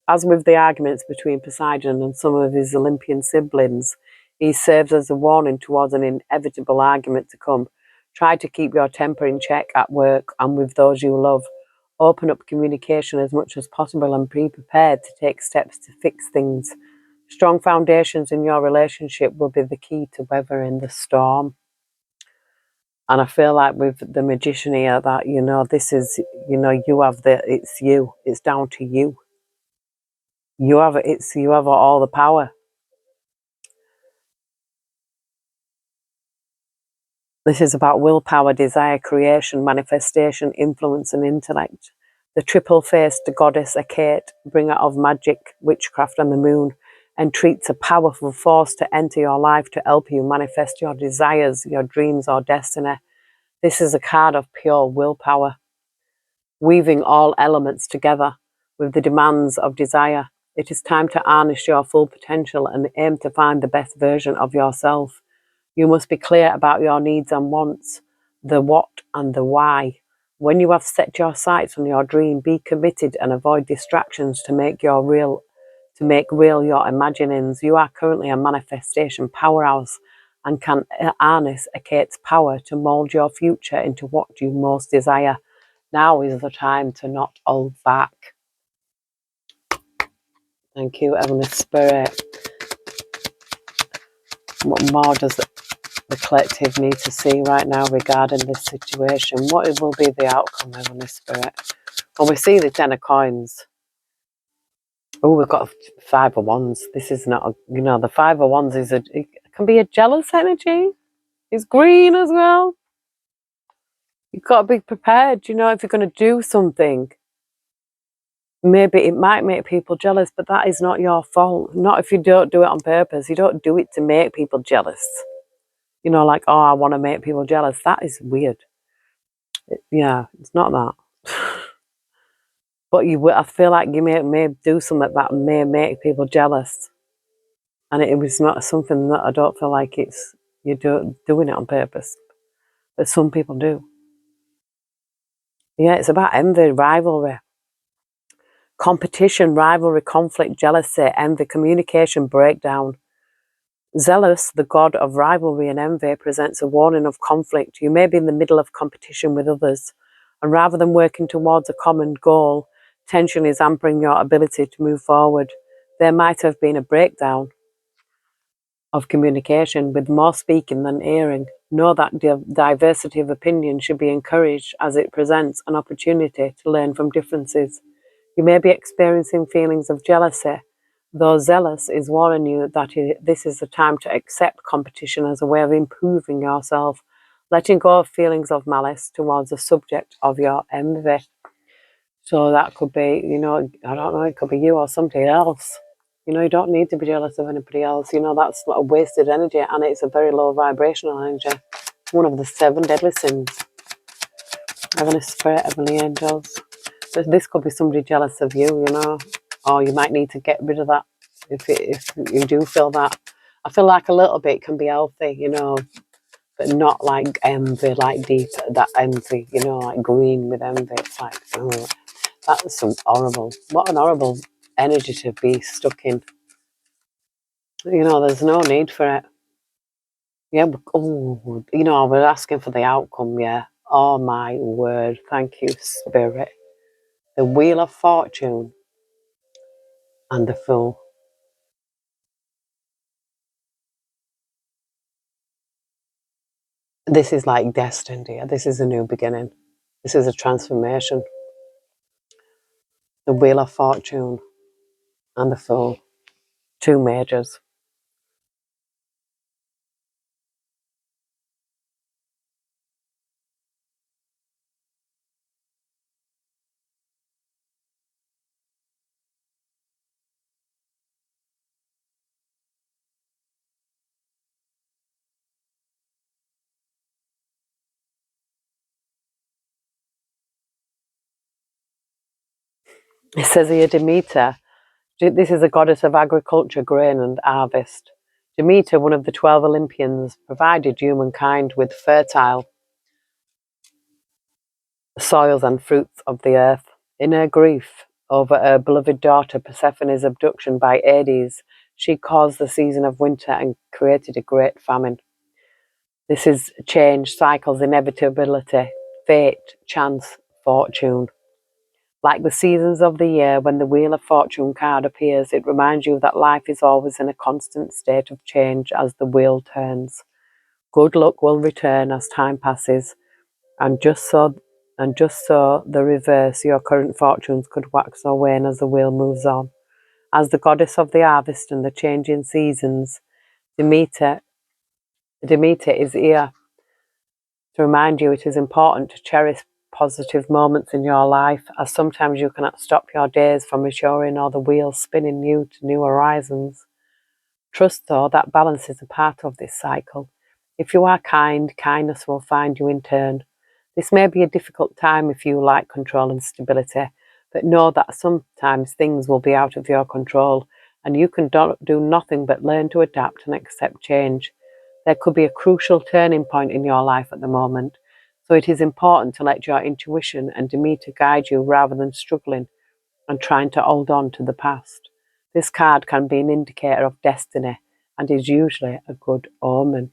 As with the arguments between Poseidon and some of his Olympian siblings, he serves as a warning towards an inevitable argument to come. Try to keep your temper in check at work and with those you love. Open up communication as much as possible and be prepared to take steps to fix things. Strong foundations in your relationship will be the key to weathering the storm. And I feel like with the magician here that, this is, you have it's you. It's down to you. You have all the power. This is about willpower, desire, creation, manifestation, influence, and intellect. The triple-faced goddess Hecate, bringer of magic, witchcraft, and the moon, entreats a powerful force to enter your life to help you manifest your desires, your dreams, or destiny. This is a card of pure willpower, weaving all elements together with the demands of desire. It is time to harness your full potential and aim to find the best version of yourself. You must be clear about your needs and wants, the what and the why. When you have set your sights on your dream, be committed and avoid distractions to make real your imaginings. You are currently a manifestation powerhouse and can harness Hecate's power to mold your future into what you most desire. Now is the time to not hold back. Thank you, Heavenly Spirit. What more does the collective need to see right now regarding this situation? What will be the outcome, Heavenly Spirit? Well, we see the Ten of Coins. Oh, we've got Five of Wands. This is not, the Five of Wands it can be a jealous energy. It's green as well. You've got to be prepared, if you're going to do something. Maybe it might make people jealous, but that is not your fault. Not if you don't do it on purpose. You don't do it to make people jealous. Like, oh, I want to make people jealous. That is weird. Yeah, it's not that. But I feel like you may do something that may make people jealous. And it was not something that I don't feel like you're doing it on purpose. But some people do. Yeah, it's about envy, rivalry. Competition, rivalry, conflict, jealousy, envy, communication breakdown. Zealous, the god of rivalry and envy, presents a warning of conflict. You may be in the middle of competition with others, and rather than working towards a common goal, tension is hampering your ability to move forward. There might have been a breakdown of communication with more speaking than hearing. Know that diversity of opinion should be encouraged as it presents an opportunity to learn from differences. You may be experiencing feelings of jealousy, though zealous is warning you that this is the time to accept competition as a way of improving yourself, letting go of feelings of malice towards the subject of your envy. So that could be, I don't know, it could be you or somebody else. You don't need to be jealous of anybody else. That's a wasted energy, and it's a very low vibrational energy. One of the 7 deadly sins. Heavenly Spirit, heavenly angels. This could be somebody jealous of you, or you might need to get rid of that if you do feel that. I feel like a little bit can be healthy, but not like envy, like deep, that envy, like green with envy. It's like, oh, that's what an horrible energy to be stuck in. There's no need for it. Yeah, we're asking for the outcome, yeah. Oh my word, thank you, Spirit. The Wheel of Fortune and the Fool. This is like destined here. This is a new beginning. This is a transformation. The Wheel of Fortune and the Fool. 2 majors. It says here, Demeter. This is a goddess of agriculture, grain and harvest. Demeter, one of the 12 Olympians, provided humankind with fertile soils and fruits of the earth. In her grief over her beloved daughter Persephone's abduction by Hades, she caused the season of winter and created a great famine. This is change, cycles, inevitability, fate, chance, fortune. Like the seasons of the year, when the Wheel of Fortune card appears, it reminds you that life is always in a constant state of change as the wheel turns. Good luck will return as time passes, and just so the reverse, your current fortunes could wax or wane as the wheel moves on. As the goddess of the harvest and the changing seasons, Demeter is here to remind you it is important to cherish positive moments in your life, as sometimes you cannot stop your days from maturing or the wheel spinning you to new horizons. Trust, though, that balance is a part of this cycle. If you are kind, kindness will find you in turn. This may be a difficult time if you like control and stability, but know that sometimes things will be out of your control and you can do nothing but learn to adapt and accept change. There could be a crucial turning point in your life at the moment, so it is important to let your intuition and Demeter guide you rather than struggling and trying to hold on to the past. This card can be an indicator of destiny and is usually a good omen.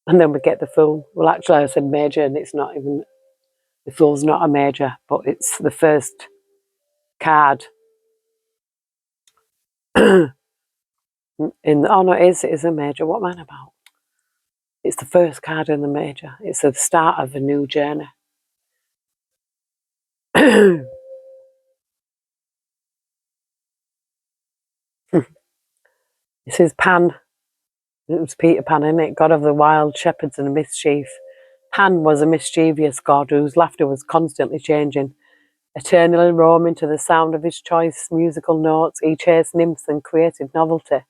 And then we get the Fool. Well, actually, I said major, and it's not even, the Fool's not a major, but it's the first card. Oh no, it is a major. What am I about? It's the first card in the major. It's the start of a new journey. It says Pan. It was Peter Pan, innit? God of the wild shepherds and mischief. Pan was a mischievous god whose laughter was constantly changing, eternally roaming to the sound of his choice musical notes. He chased nymphs and created novelty.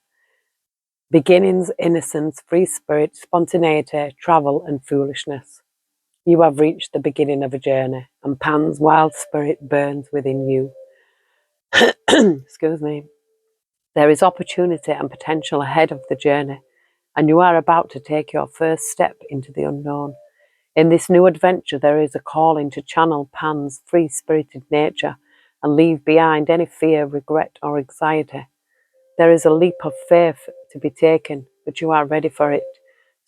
Beginnings, innocence, free spirit, spontaneity, travel and foolishness. You have reached the beginning of a journey, and Pan's wild spirit burns within you. Excuse me. There is opportunity and potential ahead of the journey, and you are about to take your first step into the unknown. In this new adventure, there is a calling to channel Pan's free-spirited nature and leave behind any fear, regret, or anxiety. There is a leap of faith to be taken, but you are ready for it.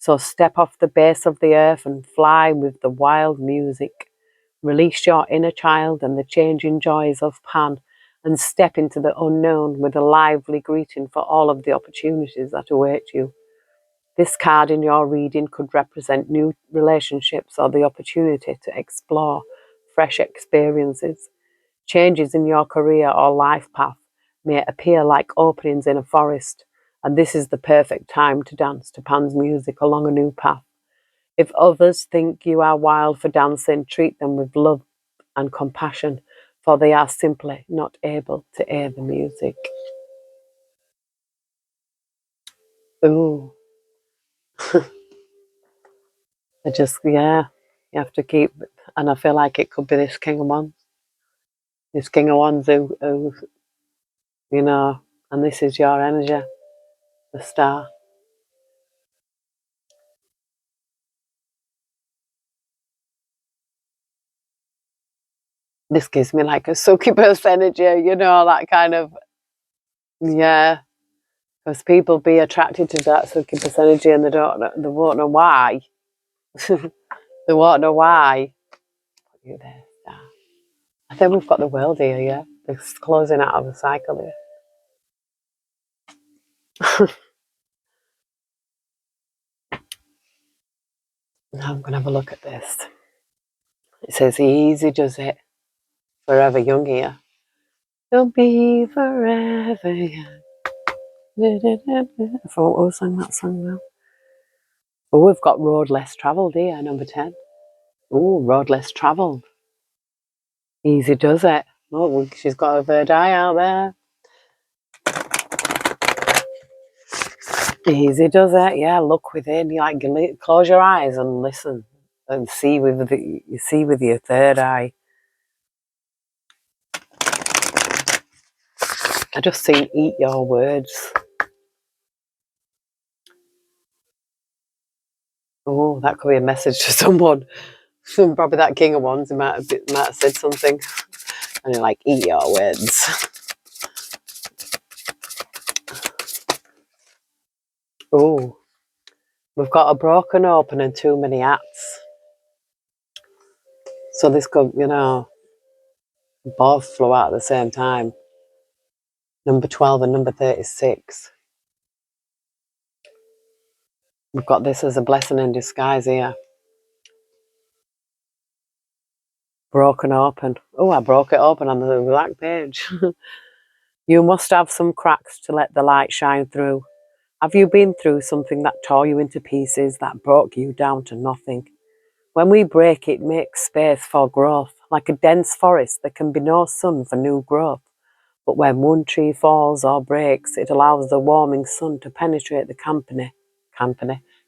So step off the base of the earth and fly with the wild music. Release your inner child and the changing joys of Pan, and step into the unknown with a lively greeting for all of the opportunities that await you. This card in your reading could represent new relationships or the opportunity to explore fresh experiences. Changes in your career or life path may appear like openings in a forest, and this is the perfect time to dance to Pan's music along a new path. If others think you are wild for dancing, treat them with love and compassion, for they are simply not able to hear the music. Ooh, yeah, you have to keep, and I feel like it could be this King of Wands. This King of Wands who, you know, and this is your energy, the star. This gives me like a succubus energy, you know, that kind of, yeah, because people be attracted to that succubus energy and they won't know why. They won't know why. Put you there, star. I think we've got the world here, yeah. It's closing out of a cycle here. Now I'm going to have a look at this. It says, easy does it, forever young here. You'll be forever young. I thought we sang that song now. Oh, we've got road less travelled here, number 10. Oh, road less travelled. Easy does it. Oh, she's got a third eye out there. Easy does it. Yeah, look within. You like close your eyes and listen and see with your third eye. I just see eat your words. Oh, that could be a message to someone. Probably that King of Wands might have said something. And you're like, eat your words. Oh, we've got a broken open and too many hats. So this could, both flow out at the same time. Number 12 and number 36. We've got this as a blessing in disguise here. Broken open. Oh, I broke it open on the black page. You must have some cracks to let the light shine through. Have you been through something that tore you into pieces, that broke you down to nothing? When we break, it makes space for growth. Like a dense forest, there can be no sun for new growth. But when one tree falls or breaks, it allows the warming sun to penetrate the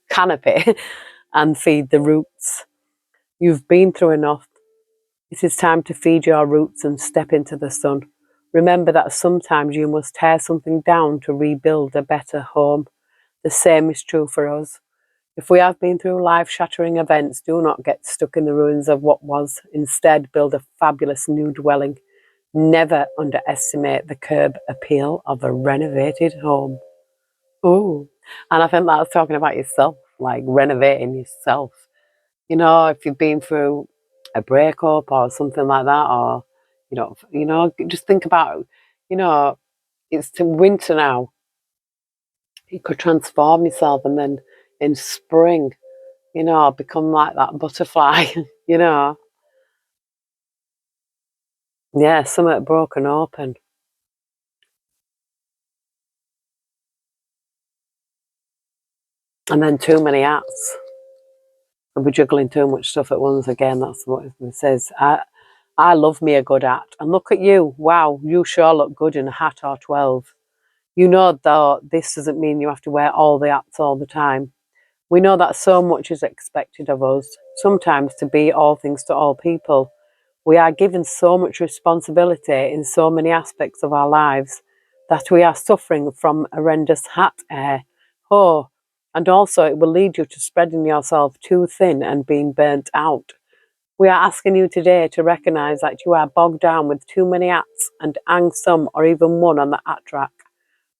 canopy and feed the roots. You've been through enough. It is time to feed your roots and step into the sun. Remember that sometimes you must tear something down to rebuild a better home. The same is true for us. If we have been through life-shattering events, do not get stuck in the ruins of what was. Instead, build a fabulous new dwelling. Never underestimate the curb appeal of a renovated home. Ooh, and I think that's talking about yourself, like renovating yourself. If you've been through a breakup or something like that, or just think about, it's winter now. You could transform yourself, and then in spring, become like that butterfly. Yeah, something broken open. And then too many hats. We'll be juggling too much stuff at once again. That's what it says. I love me a good hat. And look at you. Wow, you sure look good in a hat or 12. Though, this doesn't mean you have to wear all the hats all the time. We know that so much is expected of us, sometimes to be all things to all people. We are given so much responsibility in so many aspects of our lives that we are suffering from horrendous hat hair. Oh, and also it will lead you to spreading yourself too thin and being burnt out. We are asking you today to recognise that you are bogged down with too many hats and hang some or even one on the hat rack.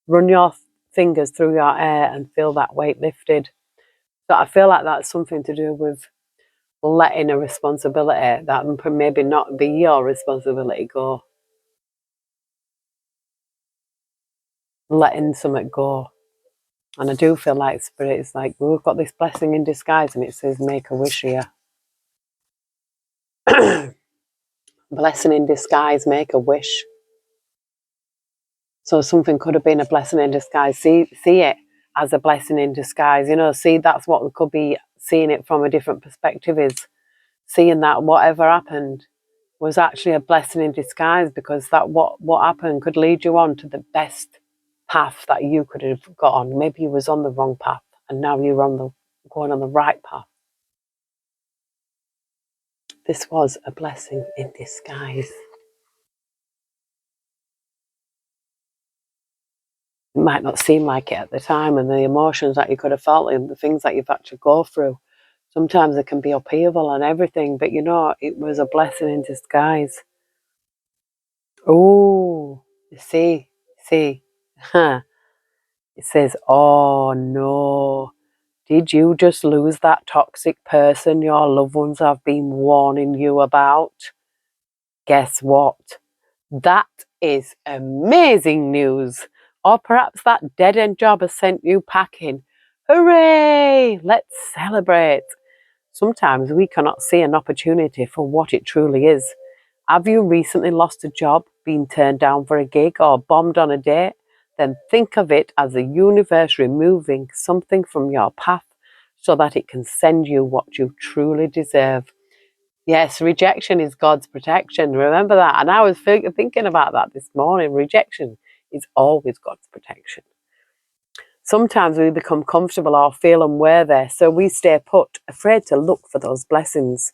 Run your fingers through your hair and feel that weight lifted. So I feel like that's something to do with letting a responsibility that maybe not be your responsibility go. Letting something go. And I do feel like Spirit is like, we've got this blessing in disguise, and it says make a wish here. Blessing in disguise, make a wish. So something could have been a blessing in disguise. See it as a blessing in disguise. See, that's what we could be seeing it from a different perspective, is seeing that whatever happened was actually a blessing in disguise, because that what happened could lead you on to the best path that you could have got on. Maybe you was on the wrong path and now you're going on the right path. This was a blessing in disguise. It might not seem like it at the time, and the emotions that you could have felt and the things that you've had to go through, sometimes it can be upheaval and everything, but it was a blessing in disguise. Oh, see, huh. It says, oh no, did you just lose that toxic person your loved ones have been warning you about? Guess what? That is amazing news. Or perhaps that dead-end job has sent you packing. Hooray! Let's celebrate. Sometimes we cannot see an opportunity for what it truly is. Have you recently lost a job, been turned down for a gig, or bombed on a date? Then think of it as the universe removing something from your path so that it can send you what you truly deserve. Yes, rejection is God's protection. Remember that. And I was thinking about that this morning. Rejection is always God's protection. Sometimes we become comfortable or feel unworthy, so we stay put, afraid to look for those blessings.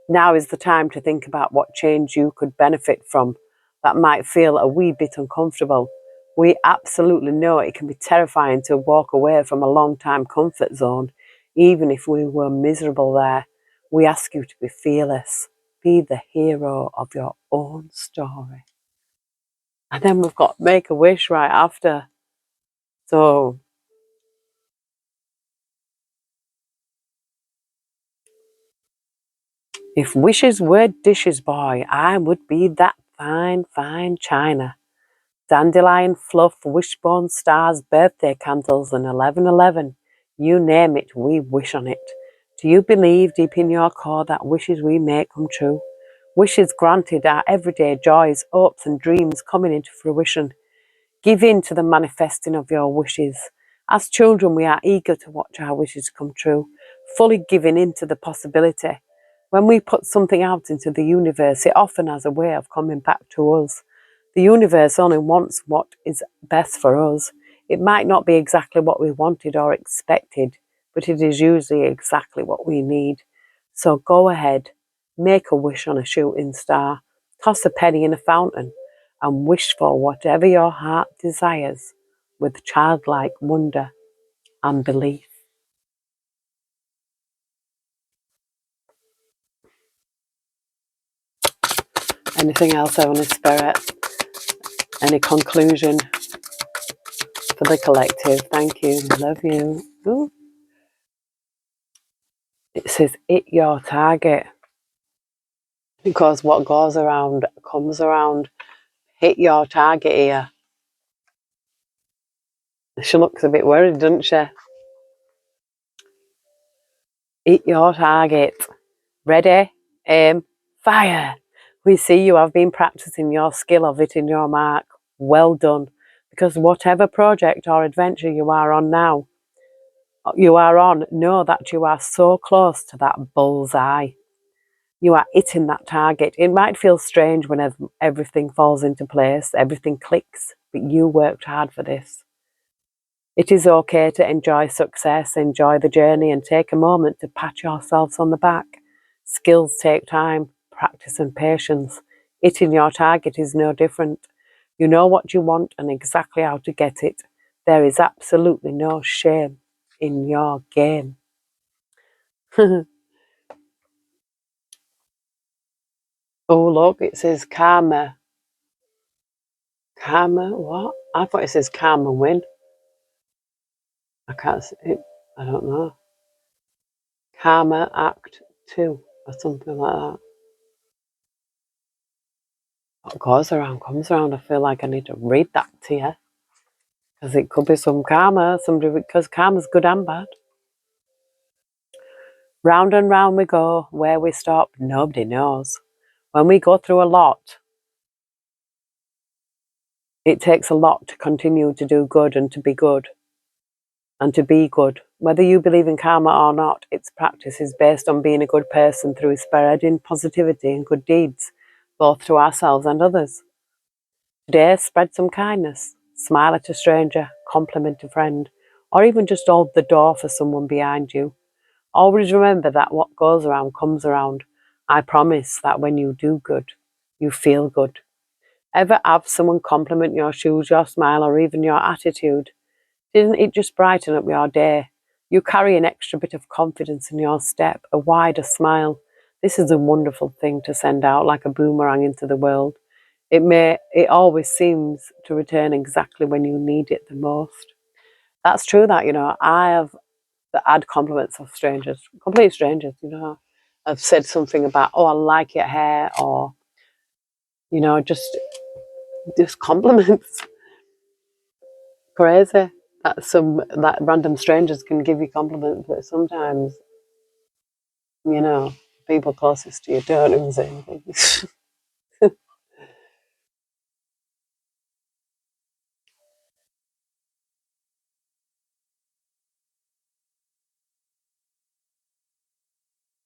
Now is the time to think about what change you could benefit from that might feel a wee bit uncomfortable. We absolutely know it can be terrifying to walk away from a long-time comfort zone, even if we were miserable there. We ask you to be fearless. Be the hero of your own story. And then we've got make a wish right after. So if wishes were dishes, boy, I would be that fine, fine china. Dandelion fluff, wishbone stars, birthday candles, and 1111. You name it, we wish on it. Do you believe deep in your core that wishes we make come true? Wishes granted are everyday joys, hopes, and dreams coming into fruition. Give in to the manifesting of your wishes. As children, we are eager to watch our wishes come true, fully giving in to the possibility. When we put something out into the universe, it often has a way of coming back to us. The universe only wants what is best for us. It might not be exactly what we wanted or expected, but it is usually exactly what we need. So go ahead, make a wish on a shooting star, toss a penny in a fountain, and wish for whatever your heart desires with childlike wonder and belief. Anything else, Heavenly Spirit? Any conclusion for the collective? Thank you. Love you. Ooh. It says, hit your target. Because what goes around comes around. Hit your target here. She looks a bit worried, doesn't she? Hit your target. Ready, aim, fire. We see you have been practicing your skill of hitting your mark. Well done. Because whatever project or adventure you are on now, know that you are so close to that bullseye. You are hitting that target. It might feel strange when everything falls into place, everything clicks, but you worked hard for this. It is okay to enjoy success, enjoy the journey, and take a moment to pat yourselves on the back. Skills take time, practice, and patience. Hitting your target is no different. You know what you want and exactly how to get it. There is absolutely no shame in your game. Oh, look, it says karma. Karma, what? I thought it says karma win. I can't see it. I don't know. Karma Act 2 or something like that. What goes around comes around. I feel like I need to read that to you. Because it could be some karma, because karma's good and bad. Round and round we go. Where we stop, nobody knows. When we go through a lot, it takes a lot to continue to do good and to be good. And to be good. Whether you believe in karma or not, its practice is based on being a good person through spreading positivity and good deeds, both to ourselves and others. Today, spread some kindness. Smile at a stranger, compliment a friend, or even just hold the door for someone behind you. Always remember that what goes around comes around. I promise that when you do good, you feel good. Ever have someone compliment your shoes, your smile, or even your attitude? Didn't it just brighten up your day? You carry an extra bit of confidence in your step, a wider smile. This is a wonderful thing to send out like a boomerang into the world. It always seems to return exactly when you need it the most. That's true that, I have had compliments of strangers, complete strangers, I've said something about, oh, I like your hair, or, just compliments. Crazy that random strangers can give you compliments, but sometimes, people closest to you don't even say anything.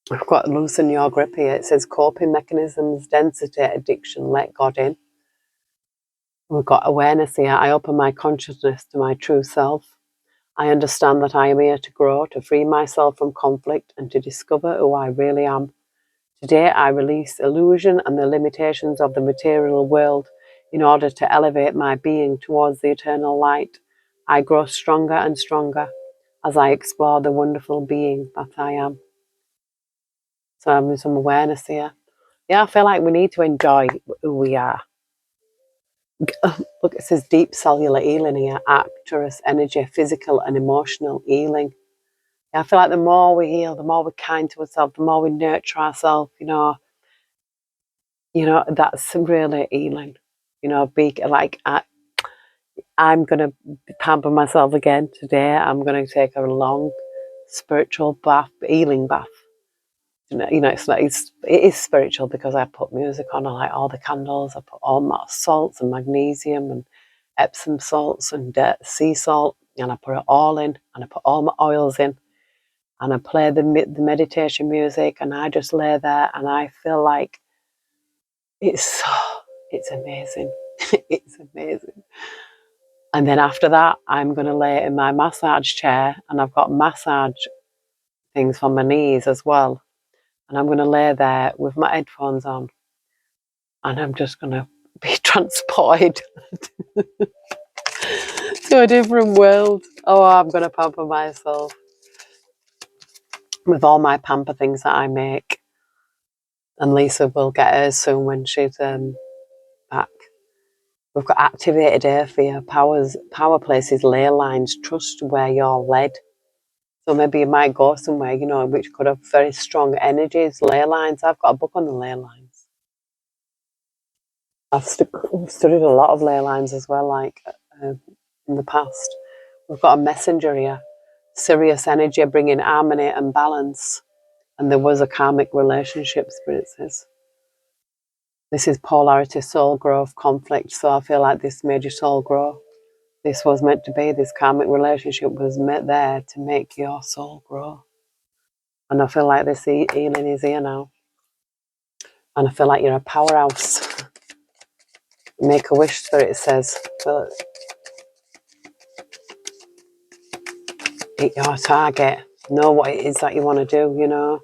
I've got loosen your grip here. It says coping mechanisms, density, addiction, let God in. We've got awareness here. I open my consciousness to my true self. I understand that I am here to grow, to free myself from conflict, and to discover who I really am. Today I release illusion and the limitations of the material world. in order to elevate my being towards the eternal light. I grow stronger and stronger as I explore the wonderful being that I am. So I'm in some awareness here. Yeah, I feel like we need to enjoy who we are. Look, it says deep cellular healing here, Arcturus energy, physical and emotional healing. Yeah, I feel like the more we heal, the more we're kind to ourselves, the more we nurture ourselves, that's really healing. Be like, I'm going to pamper myself again today. I'm going to take a long spiritual bath, healing bath. It is spiritual because I put music on. I light all the candles. I put all my salts and magnesium and Epsom salts and sea salt, and I put it all in, and I put all my oils in, and I play the meditation music, and I just lay there, and I feel like it's amazing. It's amazing. And then after that, I'm going to lay in my massage chair, and I've got massage things for my knees as well. And I'm going to lay there with my headphones on, and I'm just going to be transported to a different world. Oh, I'm going to pamper myself with all my pamper things that I make. And Lisa will get hers soon when she's back. We've got activated air for your power places, ley lines, trust where you're led. So maybe you might go somewhere, which could have very strong energies, ley lines. I've got a book on the ley lines. I've studied a lot of ley lines as well, like in the past. We've got a messenger here, Sirius energy bringing harmony and balance. And there was a karmic relationship, Spirit says. This is polarity, soul growth, conflict. So I feel like this made your soul grow. This was meant to be, this karmic relationship was meant there to make your soul grow. And I feel like this healing is here now. And I feel like you're a powerhouse. Make a wish, Spirit says. Hit your target. Know what it is that you want to do,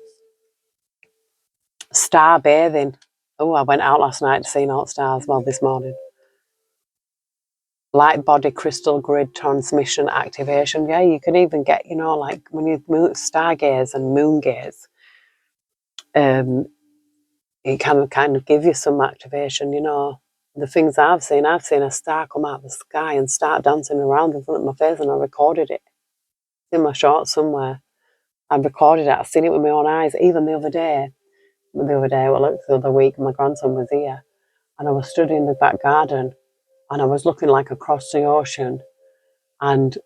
Star bathing. Oh, I went out last night to see all stars. Well, this morning. Light body crystal grid transmission activation. Yeah, you can even get, like when you stargaze and moon gaze, it can kind of give you some activation, The things I've seen a star come out of the sky and start dancing around in front of my face, and I recorded it. It's in my shorts somewhere. I've recorded it. I've seen it with my own eyes. Even the other week, my grandson was here, and I was stood in the back garden, and I was looking like across the ocean, and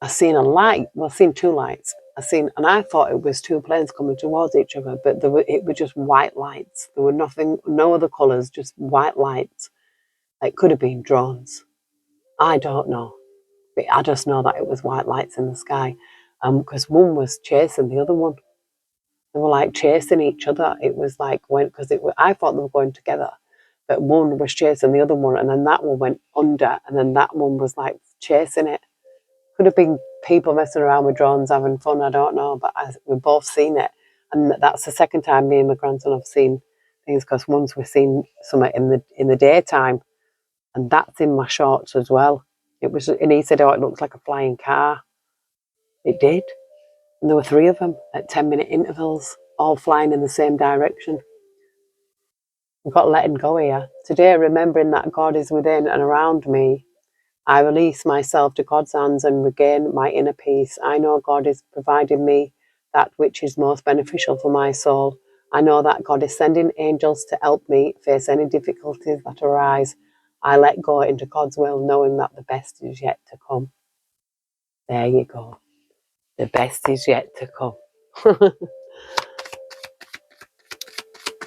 I seen a light. Well, I seen two lights. And I thought it was two planes coming towards each other, but it was just white lights. There were nothing, no other colours, just white lights. It could have been drones. I don't know. But I just know that it was white lights in the sky. Because one was chasing the other one. They were like chasing each other. It was like, I thought they were going together. But one was chasing the other one, and then that one went under, and then that one was like chasing it. Could have been people messing around with drones having fun, I don't know, but we've both seen it. And that's the second time me and my grandson have seen things, because once we've seen something in the daytime, and that's in my shorts as well. And he said, oh, it looks like a flying car. It did. And there were 3 of them at 10-minute intervals, all flying in the same direction. We've got letting go here. Today, remembering that God is within and around me, I release myself to God's hands and regain my inner peace. I know God is providing me that which is most beneficial for my soul. I know that God is sending angels to help me face any difficulties that arise. I let go into God's will, knowing that the best is yet to come. There you go. The best is yet to come.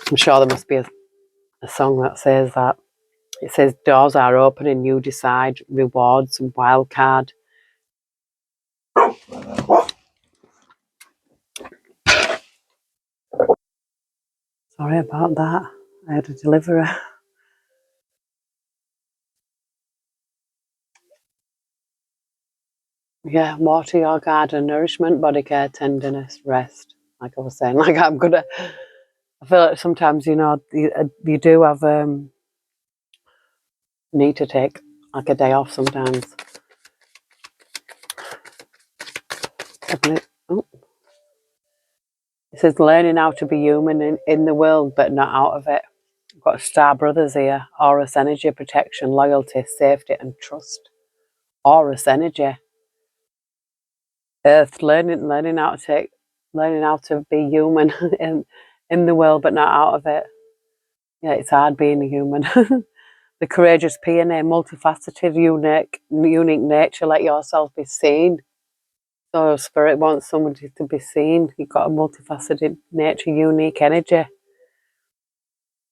I'm sure there must be a song that says that. It says, doors are open and you decide, rewards and wild card. Sorry about that. I had a delivery. Yeah, water your garden, nourishment, body care, tenderness, rest. Like I was saying, like I feel like sometimes, you do have Need to take like a day off sometimes. Oh. It says learning how to be human in the world but not out of it. I've got Star Brothers here. Aurus energy, protection, loyalty, safety and trust. Aurus energy. Earth, learning how to be human in the world but not out of it. Yeah, it's hard being a human. The courageous pioneer, multifaceted, unique nature. Let yourself be seen. So spirit wants somebody to be seen. You've got a multifaceted nature, unique energy.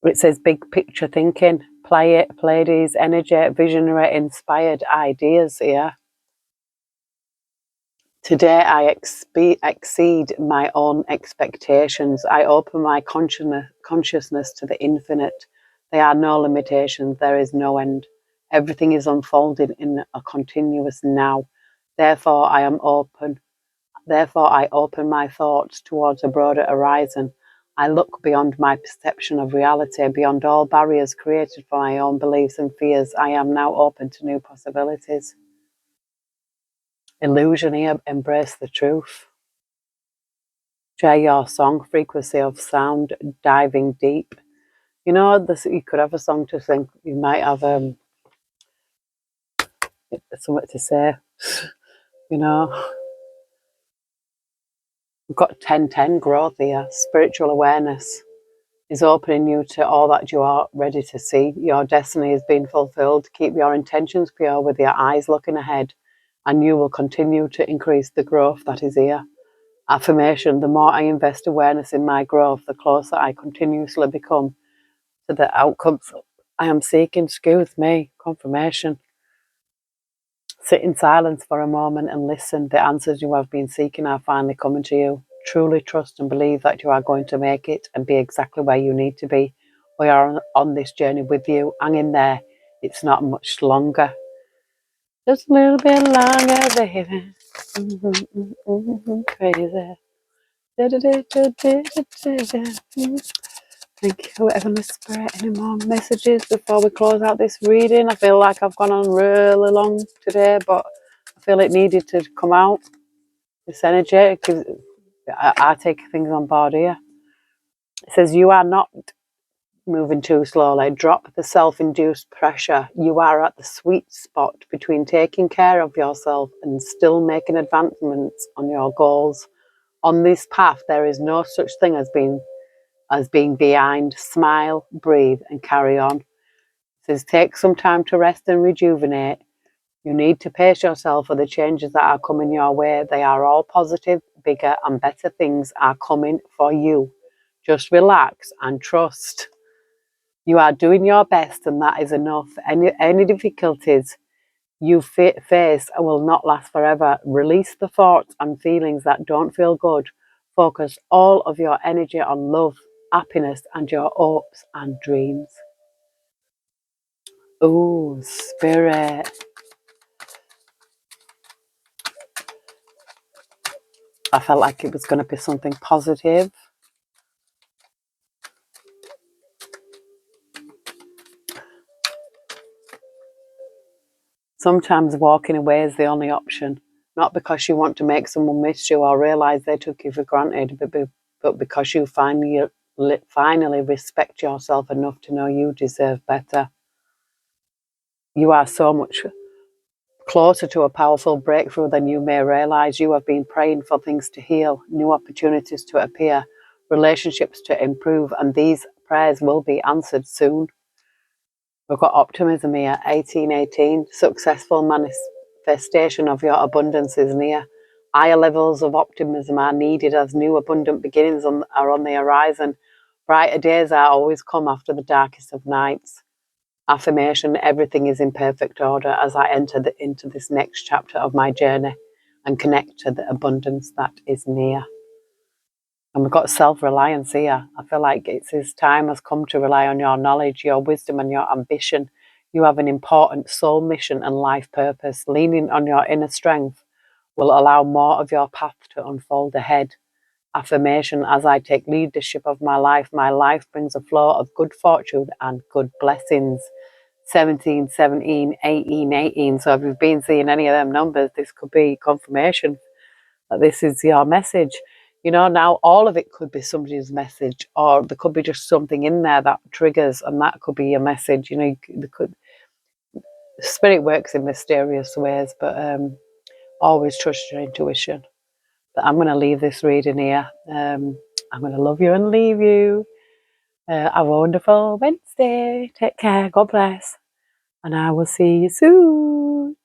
It says big picture thinking, Pleiades energy, visionary, inspired ideas here. Today I exceed my own expectations. I open my consciousness to the infinite. There are no limitations. There is no end. Everything is unfolding in a continuous now. Therefore I am open. Therefore I open my thoughts towards a broader horizon. I look beyond my perception of reality, beyond all barriers created for my own beliefs and fears. I am now open to new possibilities. Illusion here, embrace the truth. Share your song, frequency of sound, diving deep. You know, you could have a song to sing. You might have something to say. You know, we've got 10-10 growth here. Spiritual awareness is opening you to all that you are ready to see. Your destiny is being fulfilled. Keep your intentions pure with your eyes looking ahead, and you will continue to increase the growth that is here. Affirmation: the more I invest awareness in my growth, the closer I continuously become to the outcomes I am seeking. Excuse me. Confirmation: sit in silence for a moment and listen. The answers you have been seeking are finally coming to you. Truly trust and believe that you are going to make it and be exactly where you need to be. We are on this journey with you. Hang in there. It's not much longer. Just a little bit longer, baby. Crazy. Thank you, Heavenly Spirit. Any more messages before we close out this reading? I feel like I've gone on really long today, but I feel it needed to come out. This energy, because I take things on board here. It says, you are not moving too slowly. Drop the self-induced pressure. You are at the sweet spot between taking care of yourself and still making advancements on your goals. On this path, there is no such thing as being behind. Smile, breathe, and carry on. It says, take some time to rest and rejuvenate. You need to pace yourself for the changes that are coming your way. They are all positive, bigger and better things are coming for you. Just relax and trust. You are doing your best and that is enough. Any difficulties you face will not last forever. Release the thoughts and feelings that don't feel good. Focus all of your energy on love, happiness and your hopes and dreams. Oh, Spirit. I felt like it was going to be something positive. Sometimes walking away is the only option, not because you want to make someone miss you or realise they took you for granted, but because you finally respect yourself enough to know you deserve better. You are so much closer to a powerful breakthrough than you may realise. You have been praying for things to heal, new opportunities to appear, relationships to improve, and these prayers will be answered soon. We've got optimism here, 1818. Successful manifestation of your abundance is near. Higher levels of optimism are needed as new abundant beginnings are on the horizon. Brighter days are always come after the darkest of nights. Affirmation: everything is in perfect order as I enter into this next chapter of my journey and connect to the abundance that is near. And we've got self-reliance here. I feel like this time has come to rely on your knowledge, your wisdom and your ambition. You have an important soul mission and life purpose. Leaning on your inner strength will allow more of your path to unfold ahead. Affirmation: as I take leadership of my life brings a flow of good fortune and good blessings. 17, 17, 18, 18. So if you've been seeing any of them numbers, this could be confirmation that this is your message. You know, now all of it could be somebody's message, or there could be just something in there that triggers, and that could be your message. You know, spirit works in mysterious ways, but always trust your intuition. But I'm going to leave this reading here. I'm going to love you and leave you. Have a wonderful Wednesday. Take care. God bless. And I will see you soon.